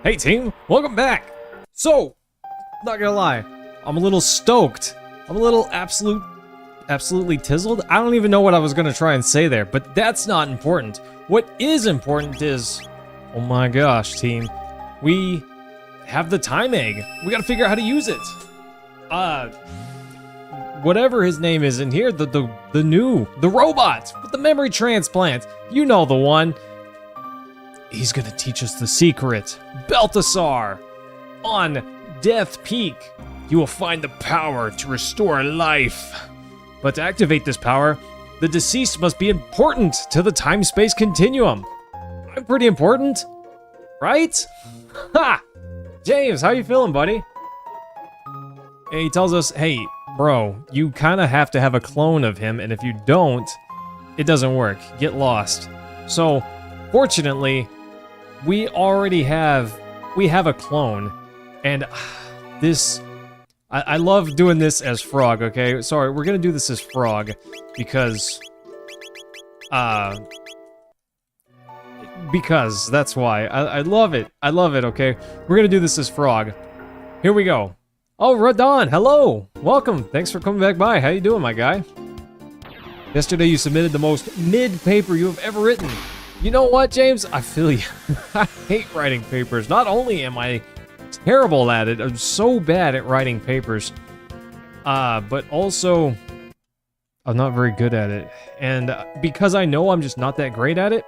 Hey team, welcome back! So, not gonna lie, I'm a little stoked. I'm a little absolutely tizzled. I don't even know what I was gonna try and say there, but that's not important. What is important is, oh my gosh team, we have the time egg. We gotta figure out how to use it. Whatever his name is in here, the robot with the memory transplant. You know the one. He's gonna teach us the secret. Balthasar, on Death Peak, you will find the power to restore life. But to activate this power, the deceased must be important to the time-space continuum. I'm pretty important, right? Ha! James, how you feeling, buddy? And he tells us, hey, bro, you kind of have to have a clone of him, and if you don't, it doesn't work. Get lost. So, fortunately, we already have a clone, and this, I love doing this as Frog, okay? Sorry, we're gonna do this as Frog, because that's why. I love it, okay? We're gonna do this as Frog. Here we go. Oh, Radon, hello! Welcome, thanks for coming back by. How you doing, my guy? Yesterday you submitted the most mid paper you have ever written. You know what, James? I feel you. I hate writing papers. Not only am I terrible at it, I'm so bad at writing papers, but also I'm not very good at it. And because I know I'm just not that great at it,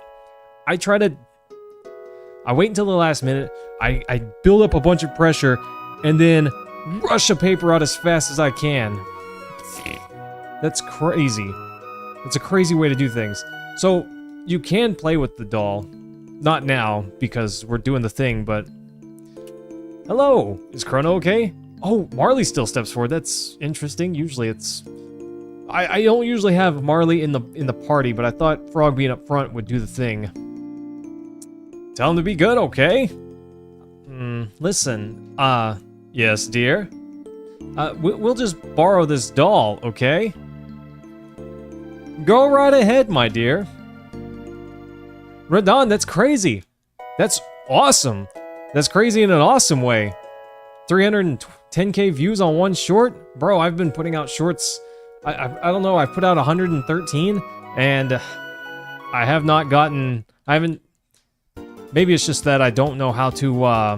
I wait until the last minute, I build up a bunch of pressure, and then rush a paper out as fast as I can. That's crazy. It's a crazy way to do things. So, you can play with the doll. Not now, because we're doing the thing, but... Hello! Is Chrono okay? Oh, Marley still steps forward. That's interesting. Usually it's... I don't usually have Marley in the party, but I thought Frog being up front would do the thing. Tell him to be good, okay? Listen, yes, dear? We'll just borrow this doll, okay? Go right ahead, my dear. Radon, that's crazy. That's awesome. That's crazy in an awesome way. 310k views on one short? Bro, I've been putting out shorts. I don't know, I've put out 113, and I have not gotten... I haven't... Maybe it's just that I don't know how to, I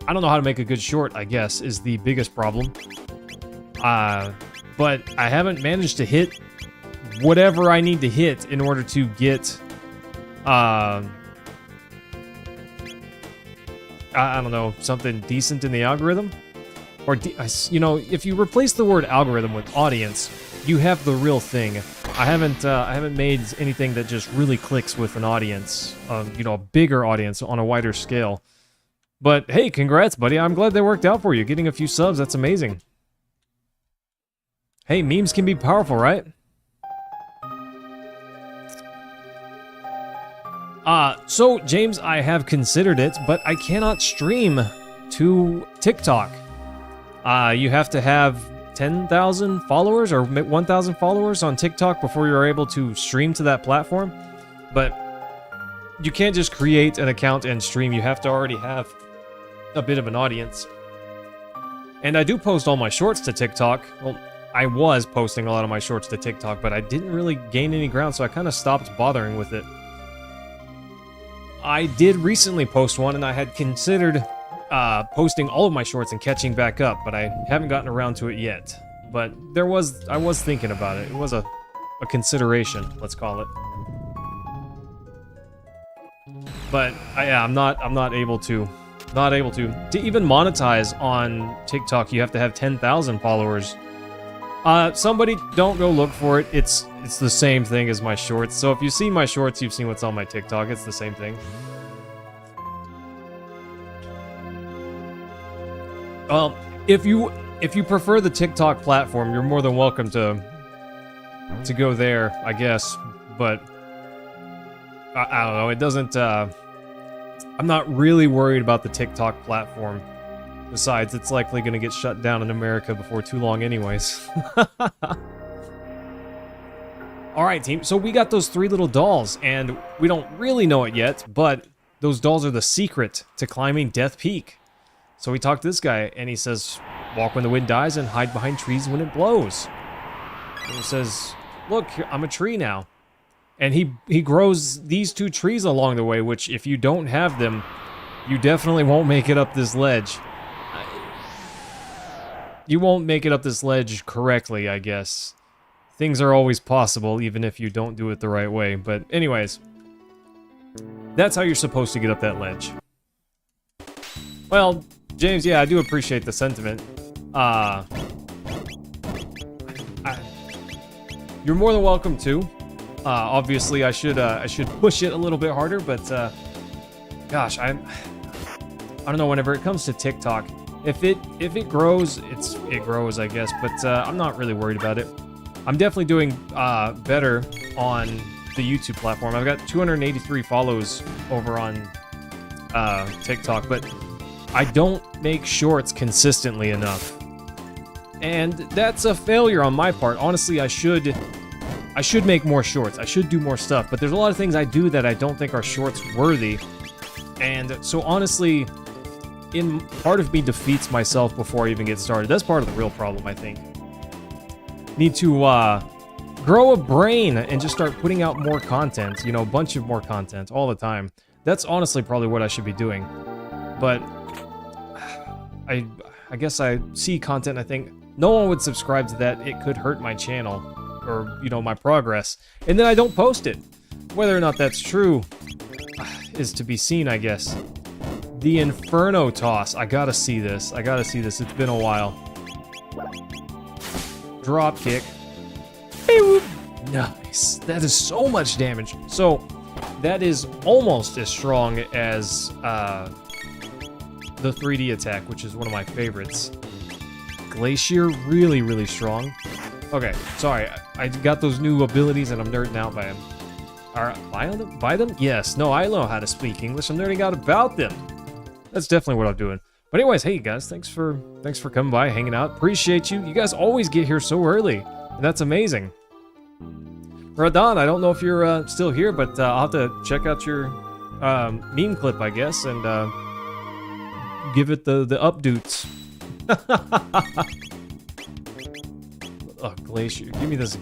don't know how to make a good short, I guess, is the biggest problem. But I haven't managed to hit whatever I need to hit in order to get, I don't know, something decent in the algorithm? Or, you know, if you replace the word algorithm with audience, you have the real thing. I haven't made anything that just really clicks with an audience, you know, a bigger audience on a wider scale. But hey, congrats, buddy. I'm glad they worked out for you. Getting a few subs, that's amazing. Hey, memes can be powerful, right? So, James, I have considered it, but I cannot stream to TikTok. You have to have 10,000 followers or 1,000 followers on TikTok before you're able to stream to that platform. But you can't just create an account and stream. You have to already have a bit of an audience. And I do post all my shorts to TikTok. Well, I was posting a lot of my shorts to TikTok, but I didn't really gain any ground, so I kind of stopped bothering with it. I did recently post one, and I had considered posting all of my shorts and catching back up, but I haven't gotten around to it yet. But I was thinking about it. It was a consideration, let's call it. But I'm not able to. To even monetize on TikTok, you have to have 10,000 followers. Somebody don't go look for it. It's the same thing as my shorts. So if you see my shorts, you've seen what's on my TikTok. It's the same thing. Well, if you prefer the TikTok platform, you're more than welcome to go there, I guess. But I don't know. It doesn't. I'm not really worried about the TikTok platform. Besides, it's likely going to get shut down in America before too long anyways. Alright, team, so we got those 3 little dolls, and we don't really know it yet, but those dolls are the secret to climbing Death Peak. So we talked to this guy, and he says, walk when the wind dies and hide behind trees when it blows. And he says, look, I'm a tree now. And he grows these 2 trees along the way, which if you don't have them, you definitely won't make it up this ledge. You won't make it up this ledge correctly, I guess. Things are always possible, even if you don't do it the right way. But anyways, that's how you're supposed to get up that ledge. Well, James, yeah, I do appreciate the sentiment. You're more than welcome to. Obviously, I should push it a little bit harder, but gosh, I don't know. Whenever it comes to TikTok, if it grows, it grows, I guess. But I'm not really worried about it. I'm definitely doing better on the YouTube platform. I've got 283 follows over on TikTok, but I don't make shorts consistently enough. And that's a failure on my part. Honestly, I should make more shorts. I should do more stuff, but there's a lot of things I do that I don't think are shorts worthy. And so honestly, part of me defeats myself before I even get started. That's part of the real problem, I think. Need to grow a brain and just start putting out more content, you know, a bunch of more content all the time. That's honestly probably what I should be doing. But I guess I see content and I think no one would subscribe to that. It could hurt my channel or, you know, my progress. And then I don't post it. Whether or not that's true is to be seen, I guess. The Inferno Toss. I gotta see this. I gotta see this. It's been a while. Drop kick. Nice. That is so much damage. So that is almost as strong as the 3D attack, which is one of my favorites. Glacier, really, really strong. Okay, sorry. I got those new abilities and I'm nerding out by them. By them? Yes. No, I know how to speak English. I'm nerding out about them. That's definitely what I'm doing. But anyways, hey guys, thanks for coming by, hanging out. Appreciate you. You guys always get here so early, and that's amazing. Radon, I don't know if you're still here, but I'll have to check out your meme clip, I guess, and give it the updoots. Oh, Glacier, give me this.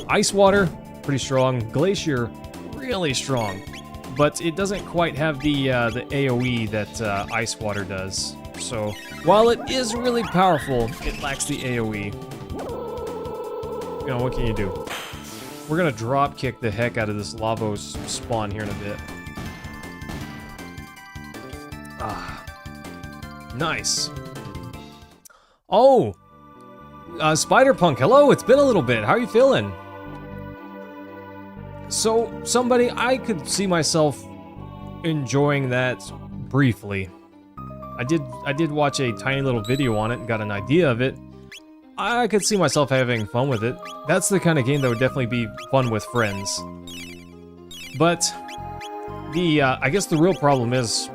Ice Water, pretty strong. Glacier, really strong, but it doesn't quite have the AoE that Ice Water does. So, while it is really powerful, it lacks the AoE. You know, what can you do? We're gonna drop kick the heck out of this Lavos spawn here in a bit. Ah. Nice. Oh! Spider-Punk, hello! It's been a little bit. How are you feeling? So, somebody, I could see myself enjoying that briefly. I did watch a tiny little video on it and got an idea of it. I could see myself having fun with it. That's the kind of game that would definitely be fun with friends. But I guess the real problem is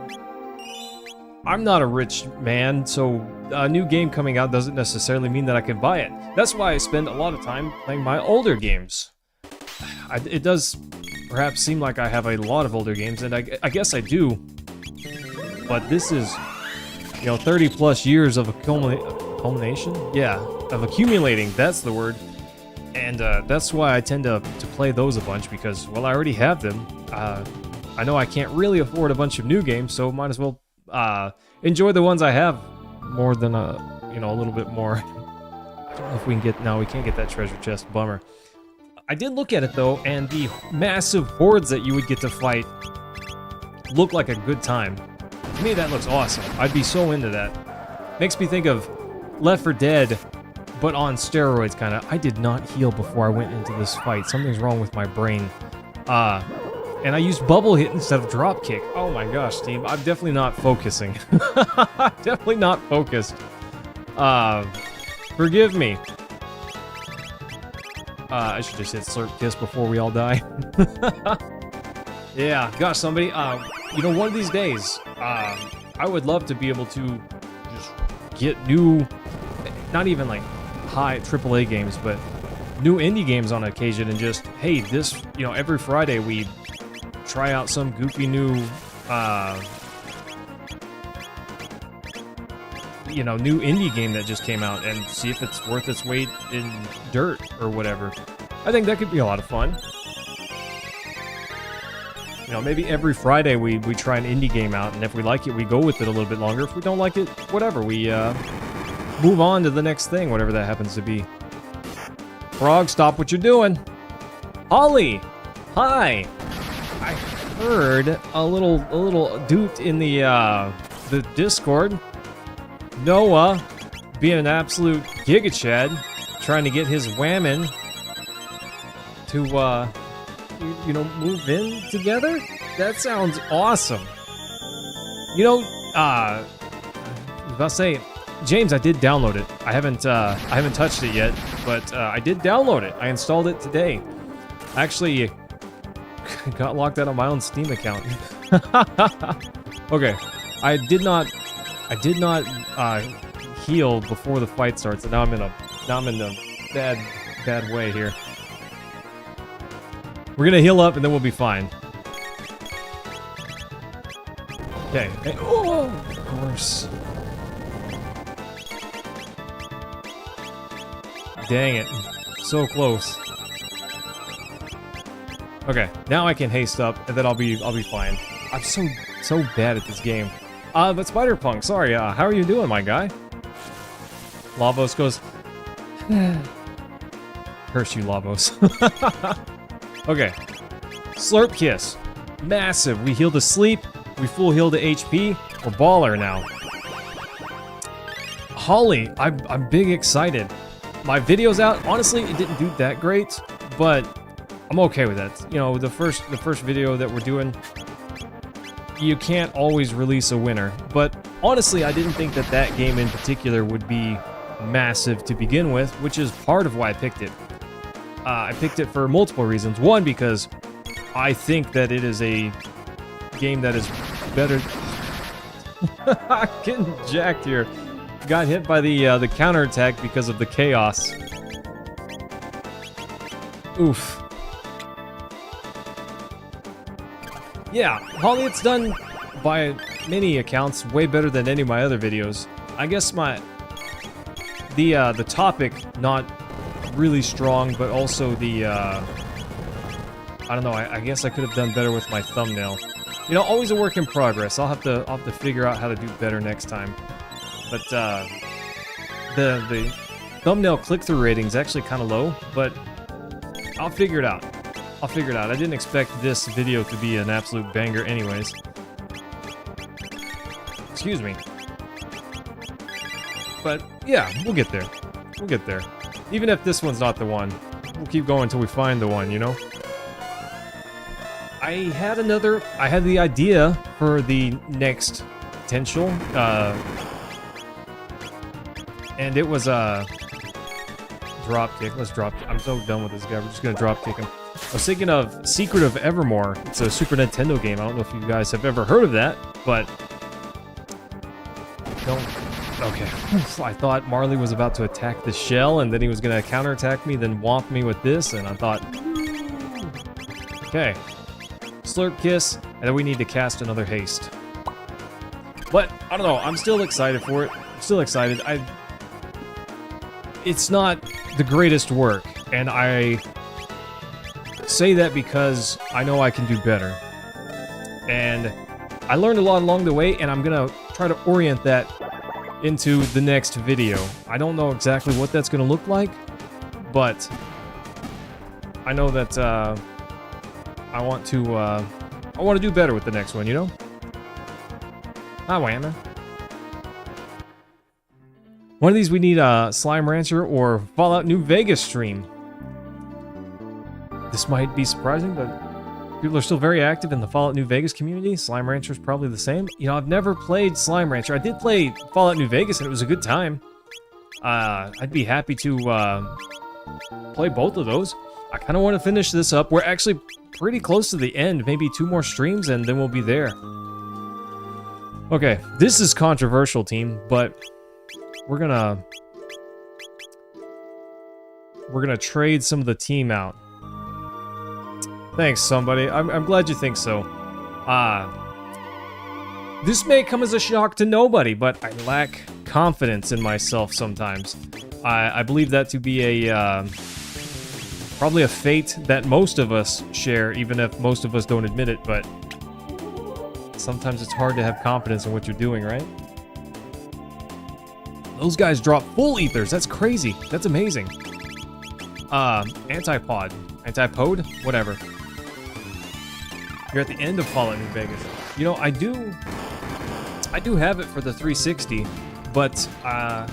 I'm not a rich man, so a new game coming out doesn't necessarily mean that I can buy it. That's why I spend a lot of time playing my older games. It does perhaps seem like I have a lot of older games, and I guess I do. But this is, you know, 30 plus years of culmination? Yeah, of accumulating, that's the word. And that's why I tend to play those a bunch, because, well, I already have them. I know I can't really afford a bunch of new games, so might as well enjoy the ones I have more than, you know, a little bit more. I don't know if we can get, no, we can't get that treasure chest, bummer. I did look at it though, and the massive hordes that you would get to fight look like a good time. To me, that looks awesome. I'd be so into that. Makes me think of Left 4 Dead, but on steroids, kind of. I did not heal before I went into this fight. Something's wrong with my brain. And I used bubble hit instead of drop kick. Oh my gosh, team. I'm definitely not focusing. Definitely not focused. Forgive me. I should just hit Slurp Kiss before we all die. Yeah, gosh, somebody, you know, one of these days, I would love to be able to just get new, not even like high AAA games, but new indie games on occasion, and just, hey, this, you know, every Friday we try out some goofy new you know, new indie game that just came out and see if it's worth its weight in dirt or whatever. I think that could be a lot of fun. You know, maybe every Friday we try an indie game out, and if we like it, we go with it a little bit longer. If we don't like it, whatever, we move on to the next thing, whatever that happens to be. Frog, stop what you're doing. Holly, hi. I heard a little doot in the Discord. Noah, being an absolute Giga Chad, trying to get his whammon to you know, move in together. That sounds awesome. You know, I was about to say, James, I did download it. I haven't touched it yet, but I did download it. I installed it today. Actually, got locked out of my own Steam account. Okay, I did not heal before the fight starts, and now I'm in a bad way here. We're gonna heal up, and then we'll be fine. Okay. Oh, of course. Dang it. So close. Okay, now I can haste up, and then I'll be fine. I'm so bad at this game. But Spider-Punk, sorry, how are you doing, my guy? Lavos goes... Curse you, Lavos. Okay. Slurp Kiss. Massive. We heal to sleep. We full heal to HP. We're baller now. Holly, I'm big excited. My video's out. Honestly, it didn't do that great, but I'm okay with that. You know, the first video that we're doing, you can't always release a winner. But honestly, I didn't think that game in particular would be massive to begin with, which is part of why I picked it. I picked it for multiple reasons. One, because I think that it is a game that is better. Getting jacked here. Got hit by the counterattack because of the chaos. Oof. Yeah, Holly, it's done by many accounts way better than any of my other videos. I guess the topic not really strong, but also the I don't know. I guess I could have done better with my thumbnail. You know, always a work in progress. I'll have to figure out how to do better next time. But the thumbnail click-through rating is actually kind of low, but I'll figure it out. I didn't expect this video to be an absolute banger anyways. Excuse me. But yeah, we'll get there. Even if this one's not the one, we'll keep going until we find the one, you know? I had the idea for the next potential, and it was a drop kick. Let's drop kick. I'm so done with this guy. We're just gonna drop kick him. I was thinking of Secret of Evermore. It's a Super Nintendo game. I don't know if you guys have ever heard of that, but don't. Okay. I thought Marley was about to attack the shell, and then he was gonna counterattack me, then whomp me with this, and I thought, okay, Slurp Kiss, and then we need to cast another haste. But I don't know. I'm still excited for it. I'm still excited. It's not the greatest work, and I say that because I know I can do better. And I learned a lot along the way, and I'm gonna try to orient that into the next video. I don't know exactly what that's gonna look like, but I know that I want to do better with the next one, you know? Hi, Whammer. One of these we need a Slime Rancher or Fallout New Vegas stream. This might be surprising, but people are still very active in the Fallout New Vegas community. Slime Rancher is probably the same. You know, I've never played Slime Rancher. I did play Fallout New Vegas, and it was a good time. I'd be happy to play both of those. I kind of want to finish this up. We're actually pretty close to the end. Maybe 2 more streams, and then we'll be there. Okay, this is controversial, team, but we're gonna trade some of the team out. Thanks, somebody. I'm glad you think so. This may come as a shock to nobody, but I lack confidence in myself sometimes. I believe that to be a probably a fate that most of us share, even if most of us don't admit it, but sometimes it's hard to have confidence in what you're doing, right? Those guys drop full ethers. That's crazy. That's amazing. Antipod. Antipode? Whatever. You're at the end of Fallout New Vegas. You know, I do have it for the 360, but I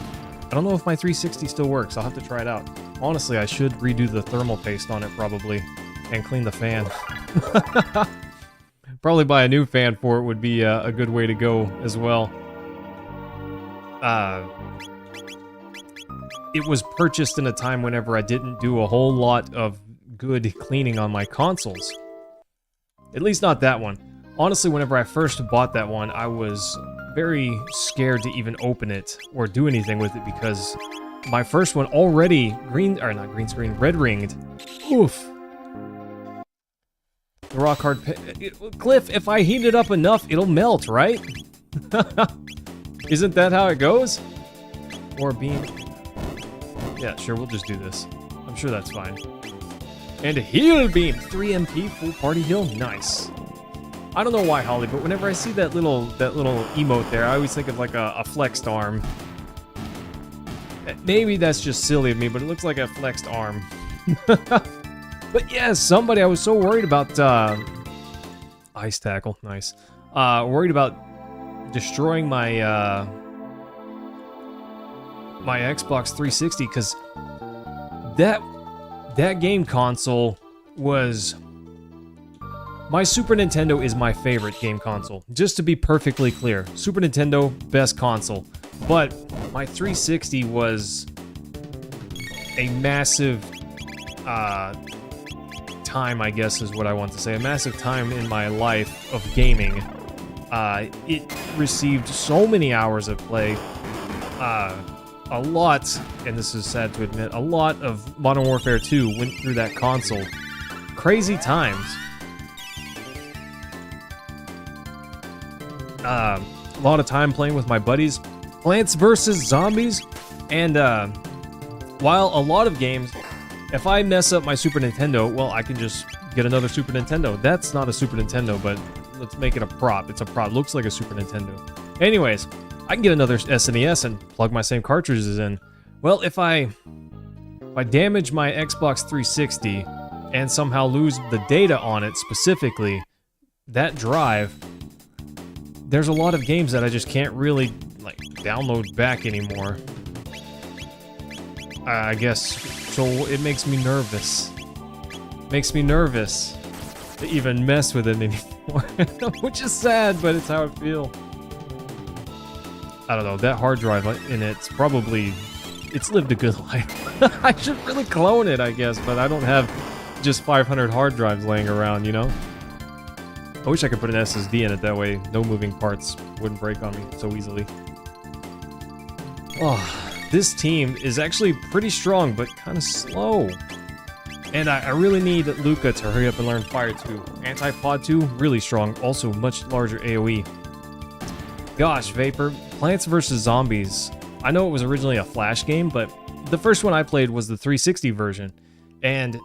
don't know if my 360 still works. I'll have to try it out. Honestly, I should redo the thermal paste on it probably and clean the fan. Probably buy a new fan for it would be a good way to go as well. It was purchased in a time whenever I didn't do a whole lot of good cleaning on my consoles. At least not that one. Honestly, whenever I first bought that one, I was very scared to even open it or do anything with it because my first one already red ringed. Oof. The rock hard Cliff, if I heat it up enough, it'll melt, right? Isn't that how it goes? Or beam. Yeah, sure, we'll just do this. I'm sure that's fine. And a heal beam, 3 MP, full party heal, nice. I don't know why, Holly, but whenever I see that little emote there, I always think of like a flexed arm. Maybe that's just silly of me, but it looks like a flexed arm. But yeah, somebody, I was so worried about ice tackle, nice. Worried about destroying my my Xbox 360 because that game console was. My Super Nintendo is my favorite game console. Just to be perfectly clear, Super Nintendo, best console. But my 360 was a massive time, I guess is what I want to say. A massive time in my life of gaming. It received so many hours of play. A lot, and this is sad to admit, a lot of Modern Warfare 2 went through that console. Crazy times. A lot of time playing with my buddies, Plants vs. Zombies, and while a lot of games, if I mess up my Super Nintendo, well, I can just get another Super Nintendo. That's not a Super Nintendo, but let's make it a prop. It's a prop. It looks like a Super Nintendo. Anyways, I can get another SNES and plug my same cartridges in. Well, if I damage my Xbox 360 and somehow lose the data on it specifically, that drive, there's a lot of games that I just can't really, like, download back anymore. I guess, so it makes me nervous. Makes me nervous to even mess with it anymore. Which is sad, but it's how I feel. I don't know, that hard drive in it's probably, it's lived a good life. I should really clone it, I guess, but I don't have just 500 hard drives laying around, you know? I wish I could put an SSD in it, that way no moving parts wouldn't break on me so easily. Oh, this team is actually pretty strong, but kind of slow. And I really need Luca to hurry up and learn Fire 2. Antipod 2, really strong, also much larger AoE. Gosh, Vapor, Plants vs. Zombies. I know it was originally a Flash game, but the first one I played was the 360 version. And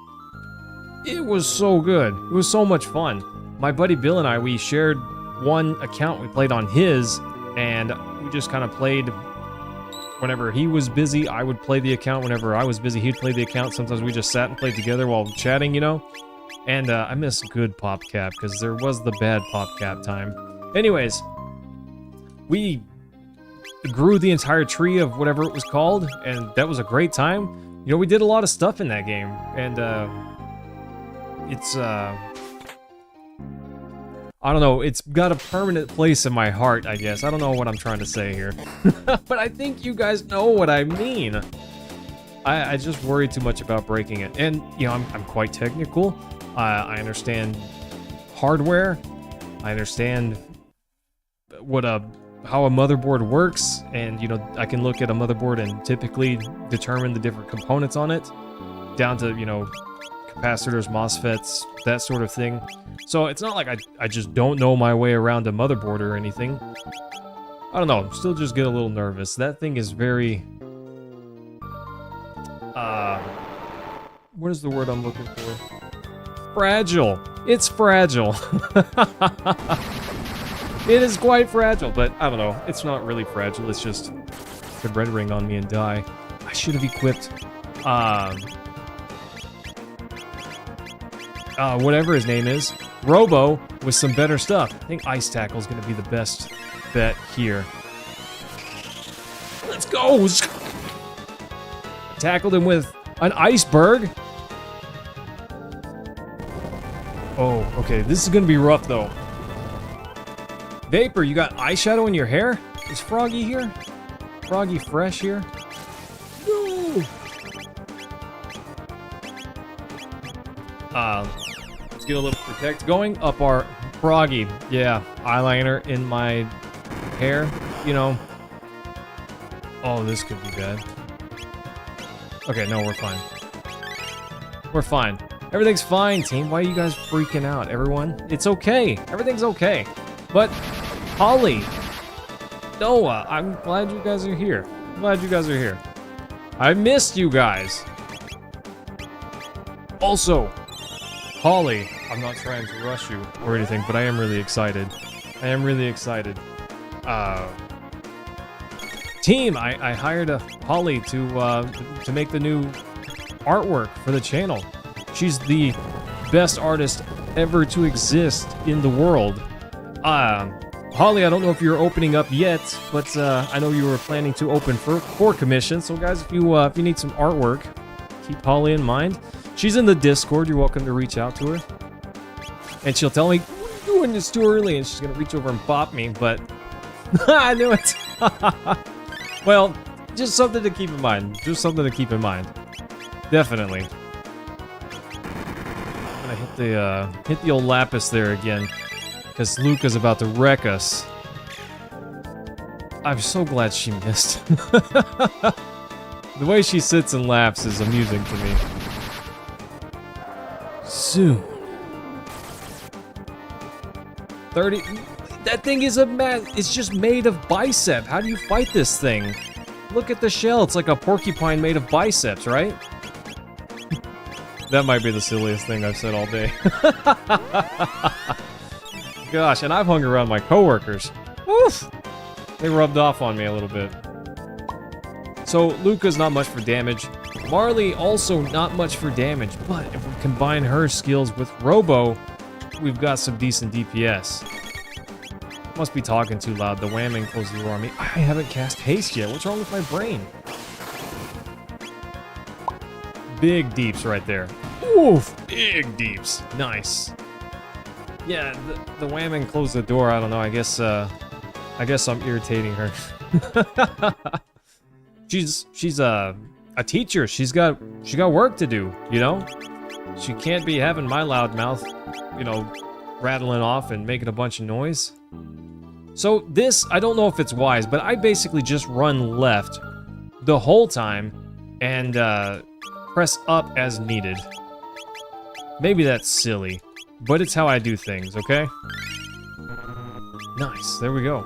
it was so good. It was so much fun. My buddy Bill and I, we shared one account. We played on his, and we just kind of played whenever he was busy. I would play the account. Whenever I was busy, he'd play the account. Sometimes we just sat and played together while chatting, you know? And I miss good PopCap, because there was the bad PopCap time. Anyways, we grew the entire tree of whatever it was called, and that was a great time. You know, we did a lot of stuff in that game, and it's I don't know, it's got a permanent place in my heart, I guess. I don't know what I'm trying to say here. But I think you guys know what I mean. I just worry too much about breaking it. And, you know, I'm quite technical. I understand hardware. I understand how a motherboard works. And, you know, I can look at a motherboard and typically determine the different components on it. Down to, you know, capacitors, MOSFETs, that sort of thing. So it's not like I just don't know my way around a motherboard or anything. I don't know, still just get a little nervous. That thing is very... what is the word I'm looking for? Fragile. It's fragile. It is quite fragile, but I don't know. It's not really fragile, it's just... it could red ring on me and die. I should have equipped... whatever his name is, Robo, with some better stuff. I think Ice Tackle is going to be the best bet here. Let's go! Tackled him with an iceberg. Oh, okay. This is going to be rough, though. Vapor, you got eyeshadow in your hair? Is Froggy here? Froggy Fresh here? No! Let's get a little protect going. Up our Froggy. Yeah, eyeliner in my hair, you know. Oh, this could be bad. Okay, no, we're fine. We're fine. Everything's fine, team. Why are you guys freaking out, everyone? It's okay. Everything's okay. But, Holly, Noah, I'm glad you guys are here. I'm glad you guys are here. I missed you guys. Also, Holly, I'm not trying to rush you or anything, but I am really excited. I am really excited. Team, I hired a Holly to make the new artwork for the channel. She's the best artist ever to exist in the world. Holly, I don't know if you're opening up yet, but I know you were planning to open for commission. So guys, if you need some artwork, keep Holly in mind. She's in the Discord. You're welcome to reach out to her. And she'll tell me, "You're doing this too early," and she's gonna reach over and bop me, but I knew it. Well, just something to keep in mind. Just something to keep in mind. Definitely. I'm gonna hit the old lapis there again, because Luca's about to wreck us. I'm so glad she missed. The way she sits and laughs is amusing to me. Soon. 30. That thing is it's just made of bicep. How do you fight this thing? Look at the shell. It's like a porcupine made of biceps, right? That might be the silliest thing I've said all day. Gosh, and I've hung around my coworkers. Oof! They rubbed off on me a little bit. So, Luca's not much for damage. Marley also not much for damage, but if we combine her skills with Robo, we've got some decent DPS. Must be talking too loud. The whamming closes the door on me. I haven't cast haste yet. What's wrong with my brain? Big deeps right there. Oof! Big deeps. Nice. Yeah, the whamming closed the door. I don't know. I guess I'm irritating her. She's a teacher. She got work to do, you know? She can't be having my loud mouth, you know, rattling off and making a bunch of noise. So this, I don't know if it's wise, but I basically just run left the whole time and press up as needed. Maybe that's silly, but it's how I do things, okay? Nice, there we go.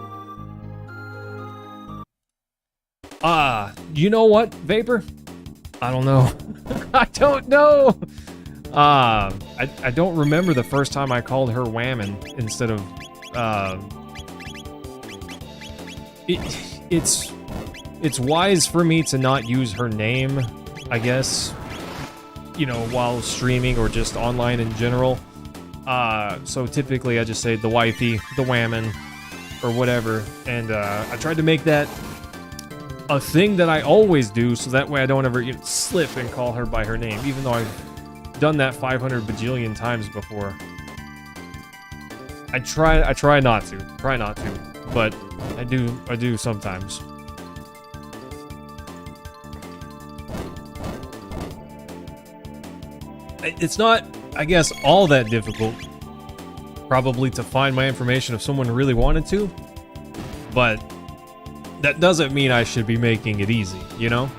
You know what, Vapor? I don't know. I don't know! I don't remember the first time I called her Whammon instead of, It's wise for me to not use her name, I guess, you know, while streaming or just online in general. So typically I just say the wifey, the Whammon, or whatever, and I tried to make that a thing that I always do, so that way I don't ever slip and call her by her name, even though I've done that 500 bajillion times before. I try not to, but I do sometimes. It's not, I guess, all that difficult, probably, to find my information if someone really wanted to, but that doesn't mean I should be making it easy, you know?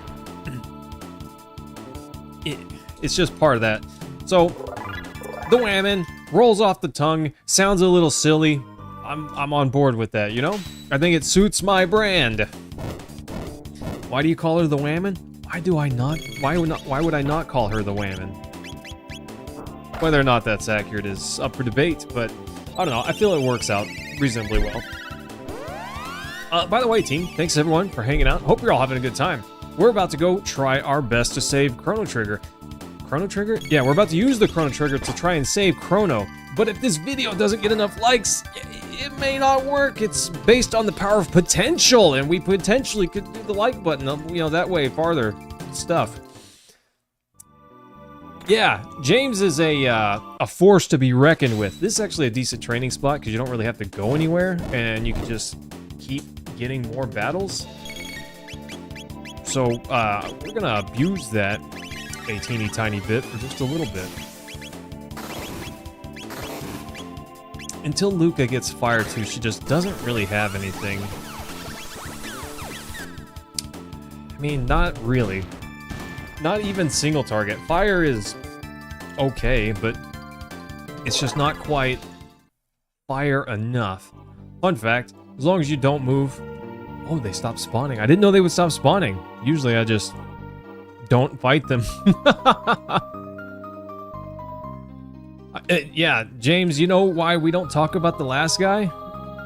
It's just part of that. So, the Whammon, Rolls off the tongue, sounds a little silly. I'm on board with that, you know? I think it suits my brand. Why do you call her the Whammon? Why do I not? Why would I not call her the Whammon? Whether or not that's accurate is up for debate, but I don't know. I feel it works out reasonably well. By the way, team, thanks everyone for hanging out. Hope you're all having a good time. We're about to go try our best to save Chrono Trigger. Chrono Trigger? Yeah, we're about to use the Chrono Trigger to try and save Chrono. But if this video doesn't get enough likes, it may not work. It's based on the power of potential, and we potentially could do the like button, you know, that way farther stuff. Yeah, James is a force to be reckoned with. This is actually a decent training spot because you don't really have to go anywhere, and you can just keep getting more battles. So we're gonna abuse that a teeny tiny bit for just a little bit. Until Luca gets Fire 2, she just doesn't really have anything. I mean, not really. Not even single target. Fire is okay, but it's just not quite fire enough. Fun fact, as long as you don't move... Oh, they stopped spawning. I didn't know they would stop spawning. Usually I just don't fight them. Yeah, James, you know why we don't talk about the last guy?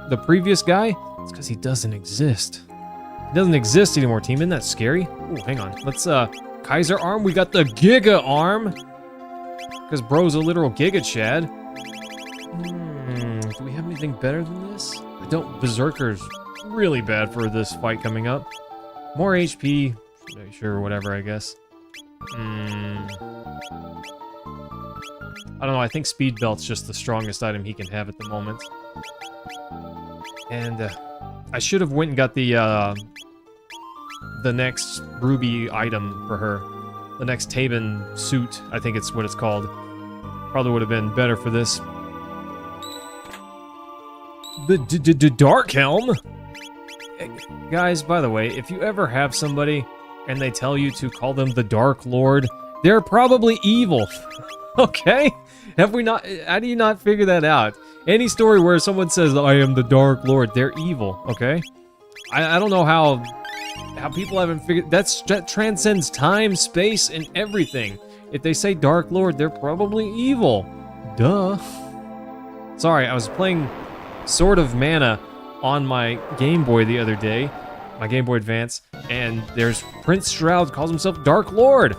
The previous guy? It's because he doesn't exist. He doesn't exist anymore, team. Isn't that scary? Ooh, hang on. Let's, Kaiser arm. We got the Giga arm. Because bro's a literal Giga Chad. Do we have anything better than this? I don't. Berserker's really bad for this fight coming up. More HP. Sure, whatever, I guess. I don't know, I think Speed Belt's just the strongest item he can have at the moment. And I should have went and got the next Ruby item for her. The next Taban suit, I think it's what it's called. Probably would have been better for this. The Dark Helm? Guys, by the way, if you ever have somebody and they tell you to call them the Dark Lord, they're probably evil. Okay? Have we not... How do you not figure that out? Any story where someone says, I am the Dark Lord, they're evil, okay? I don't know how people haven't figured... That transcends time, space, and everything. If they say Dark Lord, they're probably evil. Duh. Sorry, I was playing Sword of Mana on my Game Boy the other day. My Game Boy Advance. And there's Prince Shroud calls himself Dark Lord.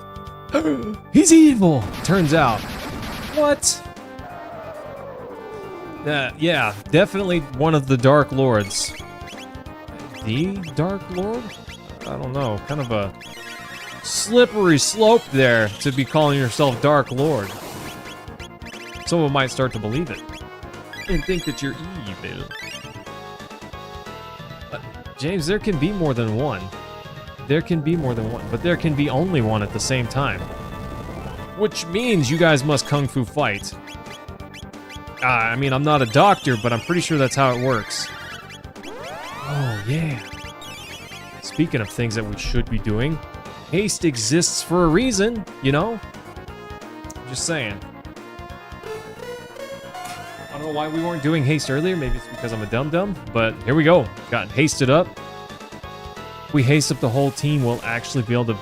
He's evil, turns out. What? Yeah, definitely one of the Dark Lords. The Dark Lord? I don't know, kind of a slippery slope there to be calling yourself Dark Lord. Someone might start to believe it and think that you're evil. James, there can be more than one. There can be more than one, but there can be only one at the same time. Which means you guys must kung fu fight. I mean, I'm not a doctor, but I'm pretty sure that's how it works. Oh, yeah. Speaking of things that we should be doing, haste exists for a reason, you know? Just saying. I don't know why we weren't doing haste earlier. Maybe it's because I'm a dum-dum, but here we go. Got hasted up. If we haste up the whole team, we'll actually be able to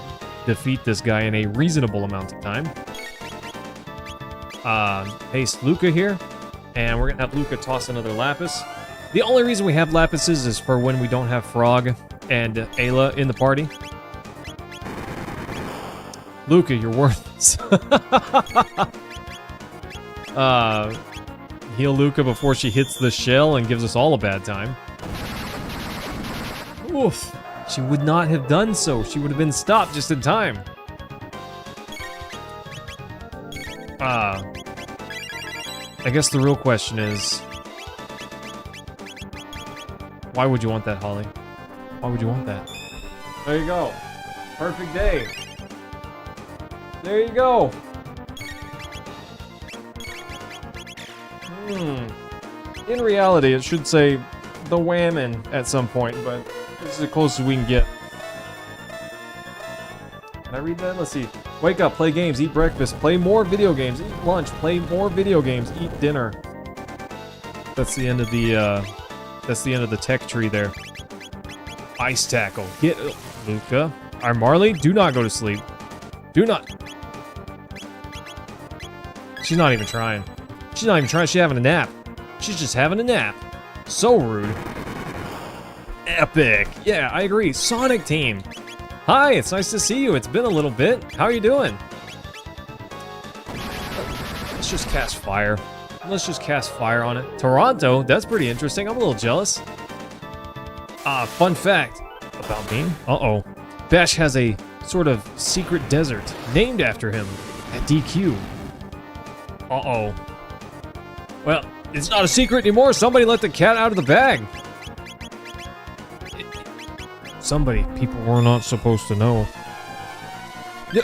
defeat this guy in a reasonable amount of time. Haste Luca here, and we're gonna have Luca toss another Lapis. The only reason we have Lapises is for when we don't have Frog and Ayla in the party. Luca, you're worthless. Heal Luca before she hits the shell and gives us all a bad time. Oof. She would not have done so. She would have been stopped just in time. I guess the real question is... Why would you want that, Holly? Why would you want that? There you go. Perfect day. There you go. In reality, it should say the Whammon at some point, but this is the closest we can get. I read that? Let's see. Wake up, play games, eat breakfast, play more video games, eat lunch, play more video games, eat dinner. That's the end of the tech tree there. Ice tackle. Get Luca. Our Marley, do not go to sleep. Do not. She's not even trying. She's not even trying. She's having a nap. She's just having a nap. So rude. Epic. Yeah, I agree. Sonic Team. Hi, it's nice to see you. It's been a little bit. How are you doing? Let's just cast fire. Let's just cast fire on it. Toronto, that's pretty interesting. I'm a little jealous. Fun fact about me. Uh-oh. Bash has a sort of secret desert named after him at DQ. Uh-oh. Well, it's not a secret anymore. Somebody let the cat out of the bag. People were not supposed to know.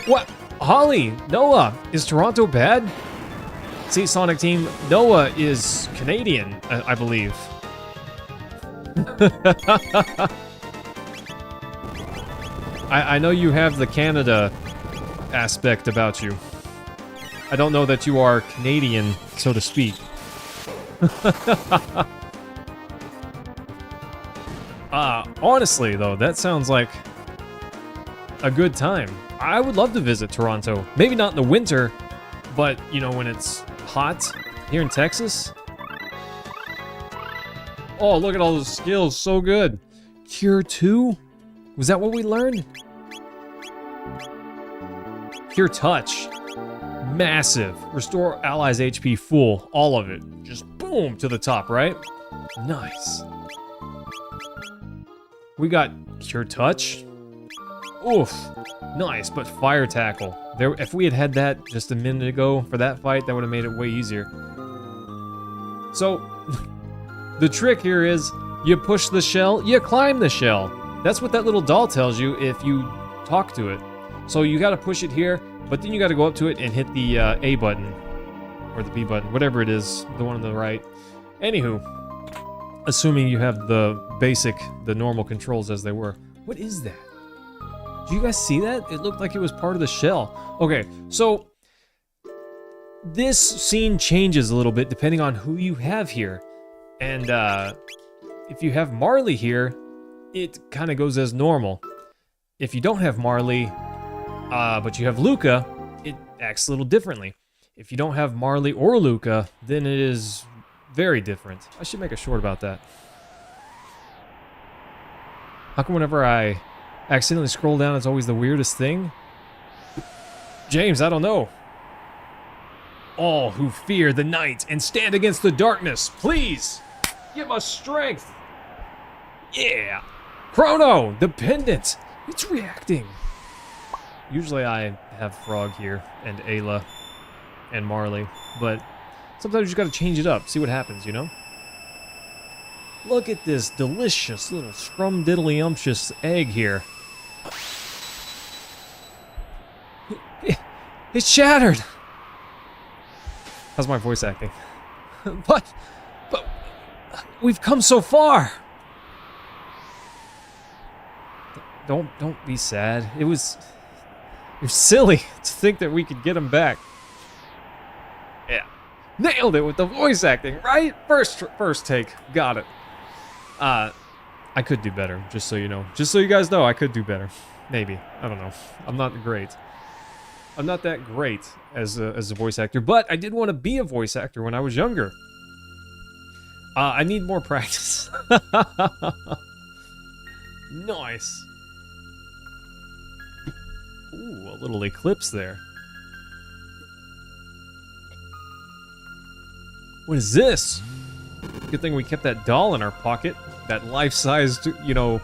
What? Holly, Noah, is Toronto bad? See, Sonic Team, Noah is Canadian, I believe. I know you have the Canada aspect about you. I don't know that you are Canadian, so to speak. Honestly, though, that sounds like a good time. I would love to visit Toronto. Maybe not in the winter, but, you know, when it's hot here in Texas. Oh, look at all those skills. So good. Cure 2? Was that what we learned? Cure Touch. Massive. Restore allies' HP full. All of it. Just boom to the top, right? Nice. We got Cure Touch. Oof. Nice, but Fire Tackle. There, if we had had that just a minute ago for that fight, that would have made it way easier. So, the trick here is you push the shell, you climb the shell. That's what that little doll tells you if you talk to it. So you gotta push it here, but then you gotta go up to it and hit the A button. Or the B button, whatever it is, the one on the right. Anywho, assuming you have the normal controls as they were. What is that? Do you guys see that? It looked like it was part of the shell. Okay, so this scene changes a little bit depending on who you have here. And if you have Marley here, it kind of goes as normal. If you don't have Marley, but you have Luca, it acts a little differently. If you don't have Marley or Luca, then it is very different. I should make a short about that. How come whenever I accidentally scroll down, it's always the weirdest thing? James, I don't know. All who fear the night and stand against the darkness, please give us strength. Yeah. Chrono, the pendant. It's reacting. Usually I have Frog here and Ayla and Marley, but sometimes you just gotta change it up, see what happens, you know? Look at this delicious little scrum-diddly-umptious egg here. It's shattered! How's my voice acting? But we've come so far! Don't be sad. It was silly to think that we could get him back. Yeah. Nailed it with the voice acting, right? First take. Got it. I could do better, just so you know. Just so you guys know, I could do better. Maybe. I don't know. I'm not great. I'm not that great as a voice actor, but I did want to be a voice actor when I was younger. I need more practice. Nice. Ooh, a little eclipse there. What is this? Good thing we kept that doll in our pocket. That life-sized, you know,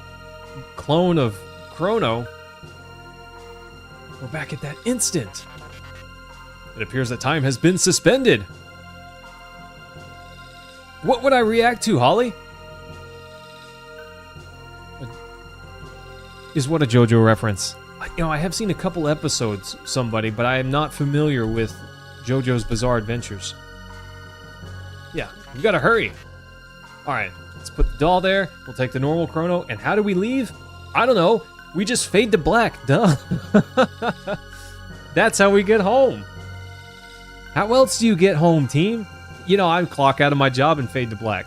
clone of Chrono. We're back at that instant. It appears that time has been suspended. What would I react to, Holly? Is what a JoJo reference. You know, I have seen a couple episodes, somebody, but I am not familiar with JoJo's Bizarre Adventures. Yeah, you gotta hurry. Alright, let's put the doll there. We'll take the normal Chrono. And how do we leave? I don't know. We just fade to black, duh. That's how we get home. How else do you get home, team? You know, I clock out of my job and fade to black.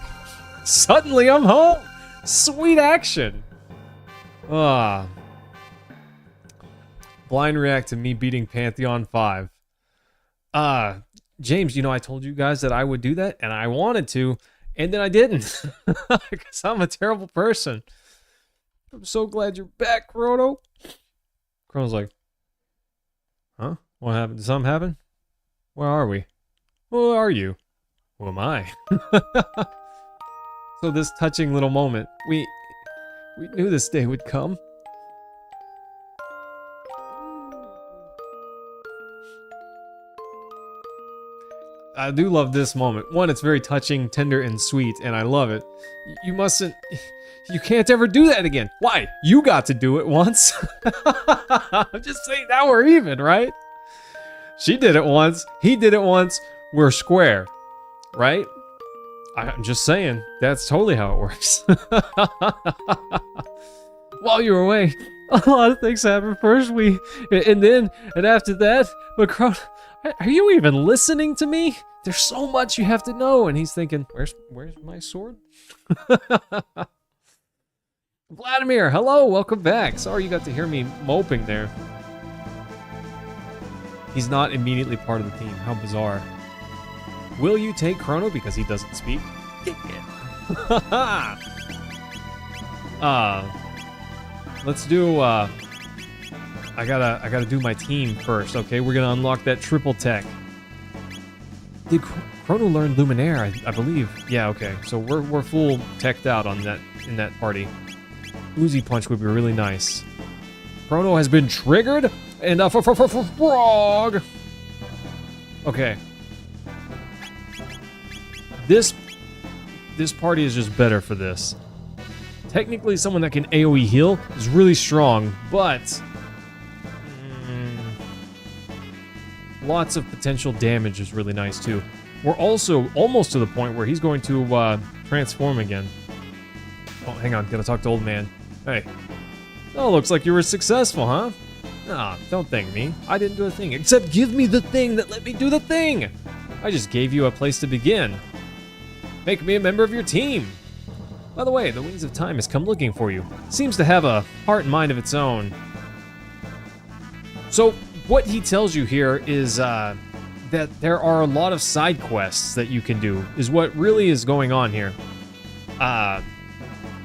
Suddenly I'm home. Sweet action. Ah. Blind react to me beating Pantheon 5. James, you know, I told you guys that I would do that, and I wanted to, and then I didn't. Because I'm a terrible person. I'm so glad you're back, Chrono. Chrono's like, huh? What happened? Did something happen? Where are we? Who are you? Who am I? So this touching little moment, we knew this day would come. I do love this moment. One, it's very touching, tender, and sweet, and I love it. You mustn't... You can't ever do that again. Why? You got to do it once. I'm just saying, now we're even, right? She did it once. He did it once. We're square, right? I'm just saying, that's totally how it works. While you were away, a lot of things happened. First and after that, but Chrono, are you even listening to me? There's so much you have to know. And he's thinking, where's my sword? Vladimir, hello, welcome back. Sorry you got to hear me moping there. He's not immediately part of the team. How bizarre. Will you take Chrono because he doesn't speak? Yeah. Let's do I gotta do my team first, okay? We're gonna unlock that triple tech. Did Chrono learn Luminaire, I believe? Yeah, okay. So we're full teched out on that in that party. Uzi Punch would be really nice. Chrono has been triggered and frog. Okay. This party is just better for this. Technically, someone that can AoE heal is really strong, but lots of potential damage is really nice too. We're also almost to the point where he's going to transform again. Oh, hang on, gotta talk to old man. Hey. Oh, looks like you were successful, huh? Ah, don't thank me. I didn't do a thing, except give me the thing that let me do the thing! I just gave you a place to begin. Make me a member of your team. By the way, the Wings of Time has come looking for you. Seems to have a heart and mind of its own. So, what he tells you here is that there are a lot of side quests that you can do, is what really is going on here.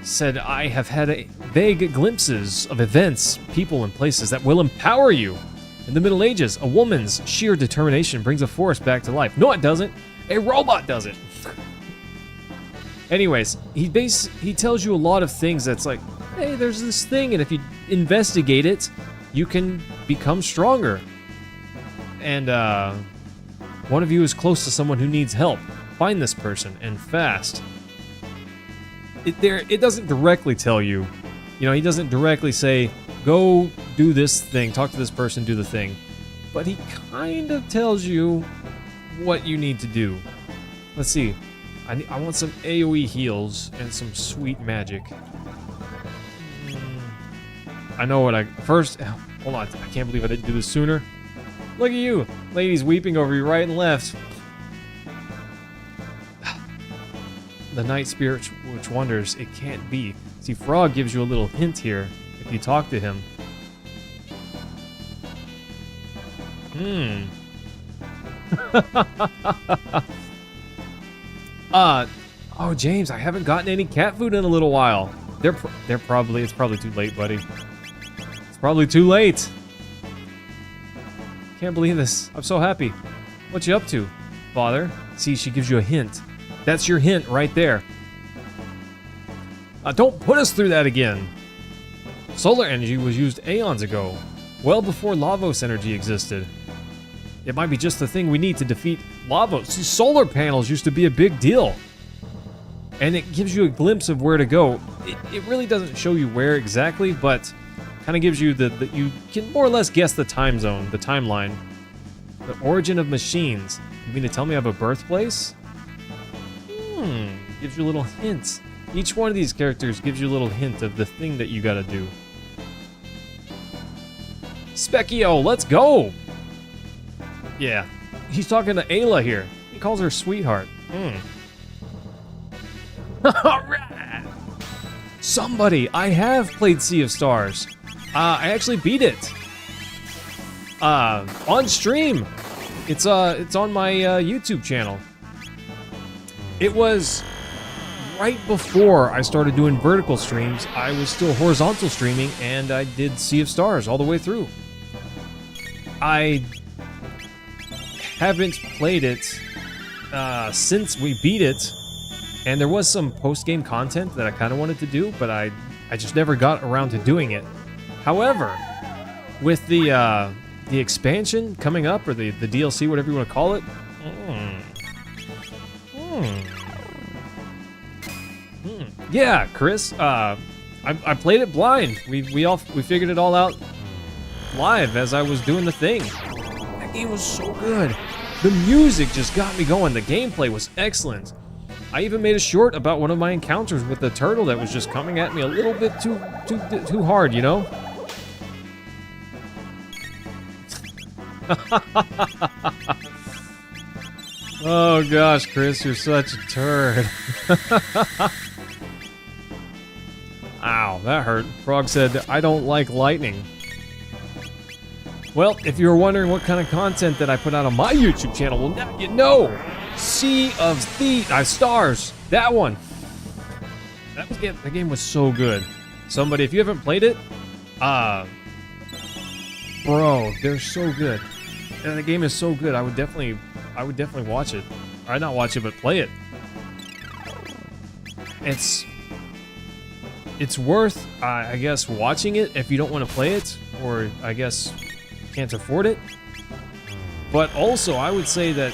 Said, I have had vague glimpses of events, people, and places that will empower you. In the Middle Ages, a woman's sheer determination brings a forest back to life. No, it doesn't. A robot does it. Anyways, he tells you a lot of things that's like, hey, there's this thing, and if you investigate it, you can become stronger. And one of you is close to someone who needs help. Find this person, and fast. It doesn't directly tell you. You know, he doesn't directly say, go do this thing, talk to this person, do the thing. But he kind of tells you what you need to do. Let's see. I want some AoE heals and some sweet magic. I know what first, hold on, I can't believe I didn't do this sooner. Look at you, ladies weeping over you right and left. The night spirit which wonders, it can't be. See, Frog gives you a little hint here if you talk to him. Oh, James, I haven't gotten any cat food in a little while. It's probably too late, buddy. It's probably too late. Can't believe this. I'm so happy. What you up to, father? See, she gives you a hint. That's your hint right there. Don't put us through that again. Solar energy was used aeons ago, well before Lavos energy existed. It might be just the thing we need to defeat Lavos. See, solar panels used to be a big deal. And it gives you a glimpse of where to go. It really doesn't show you where exactly, but kind of gives you that you can more or less guess the time zone, the timeline. The origin of machines. You mean to tell me I have a birthplace? Gives you a little hint. Each one of these characters gives you a little hint of the thing that you gotta do. Specchio, let's go! Yeah, he's talking to Ayla here. He calls her sweetheart. Alright! Somebody, I have played Sea of Stars. I actually beat it. On stream. It's on my YouTube channel. It was right before I started doing vertical streams. I was still horizontal streaming, and I did Sea of Stars all the way through. I haven't played it since we beat it, and there was some post-game content that I kind of wanted to do, but I just never got around to doing it. However, with the expansion coming up, or the DLC, whatever you want to call it, yeah, Chris, I played it blind. We figured it all out live as I was doing the thing. That game was so good. The music just got me going. The gameplay was excellent. I even made a short about one of my encounters with the turtle that was just coming at me a little bit too hard, you know? Oh gosh, Chris, you're such a turd. Ow, that hurt. Frog said, I don't like lightning. Well, if you were wondering what kind of content that I put out on my YouTube channel, well, now you know. Sea of Stars. That one. That game was so good. Somebody, if you haven't played it, bro, they're so good. And the game is so good. I would definitely watch it. Or not watch it, but play it. It's worth, I guess, watching it if you don't want to play it, or I guess can't afford it. But also, I would say that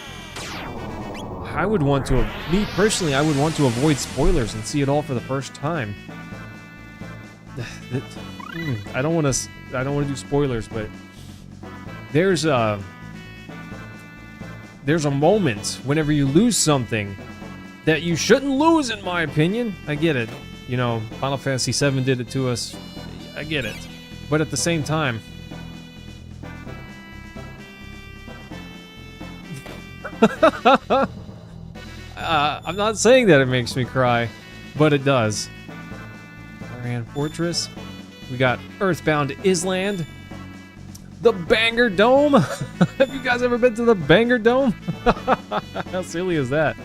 me personally, I would want to avoid spoilers and see it all for the first time. I don't want to do spoilers, but there's a moment whenever you lose something that you shouldn't lose, in my opinion. I get it. You know, Final Fantasy VII did it to us. I get it. But at the same time, I'm not saying that it makes me cry, but it does. Iran Fortress. We got Earthbound Island. The Banger Dome. Have you guys ever been to the Banger Dome? How silly is that?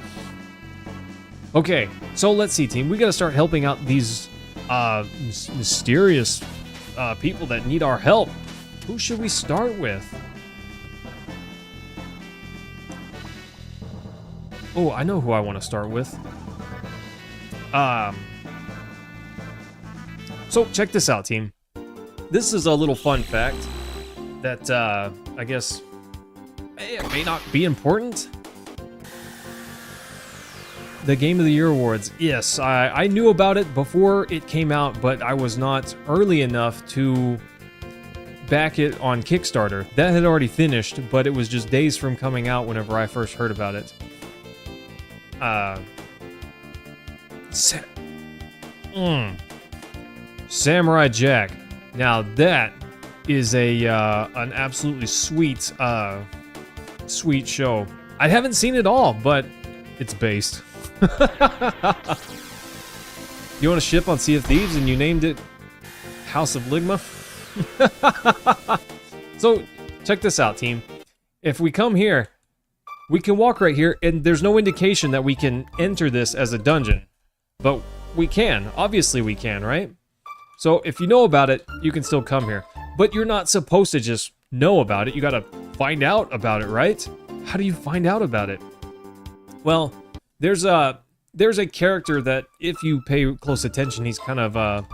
Okay, so let's see, team. We gotta start helping out these mysterious people that need our help. Who should we start with? Oh, I know who I want to start with. So check this out, team. This is a little fun fact that I guess may not be important. The Game of the Year Awards. Yes, I knew about it before it came out, but I was not early enough to back it on Kickstarter. That had already finished, but it was just days from coming out whenever I first heard about it. Samurai Jack. Now that is an absolutely sweet show. I haven't seen it all, but it's based. You want to ship on Sea of Thieves and you named it House of Ligma? So check this out, team. If we come here, we can walk right here, and there's no indication that we can enter this as a dungeon. But we can. Obviously we can, right? So if you know about it, you can still come here. But you're not supposed to just know about it. You gotta find out about it, right? How do you find out about it? Well, there's a character that, if you pay close attention, he's kind of a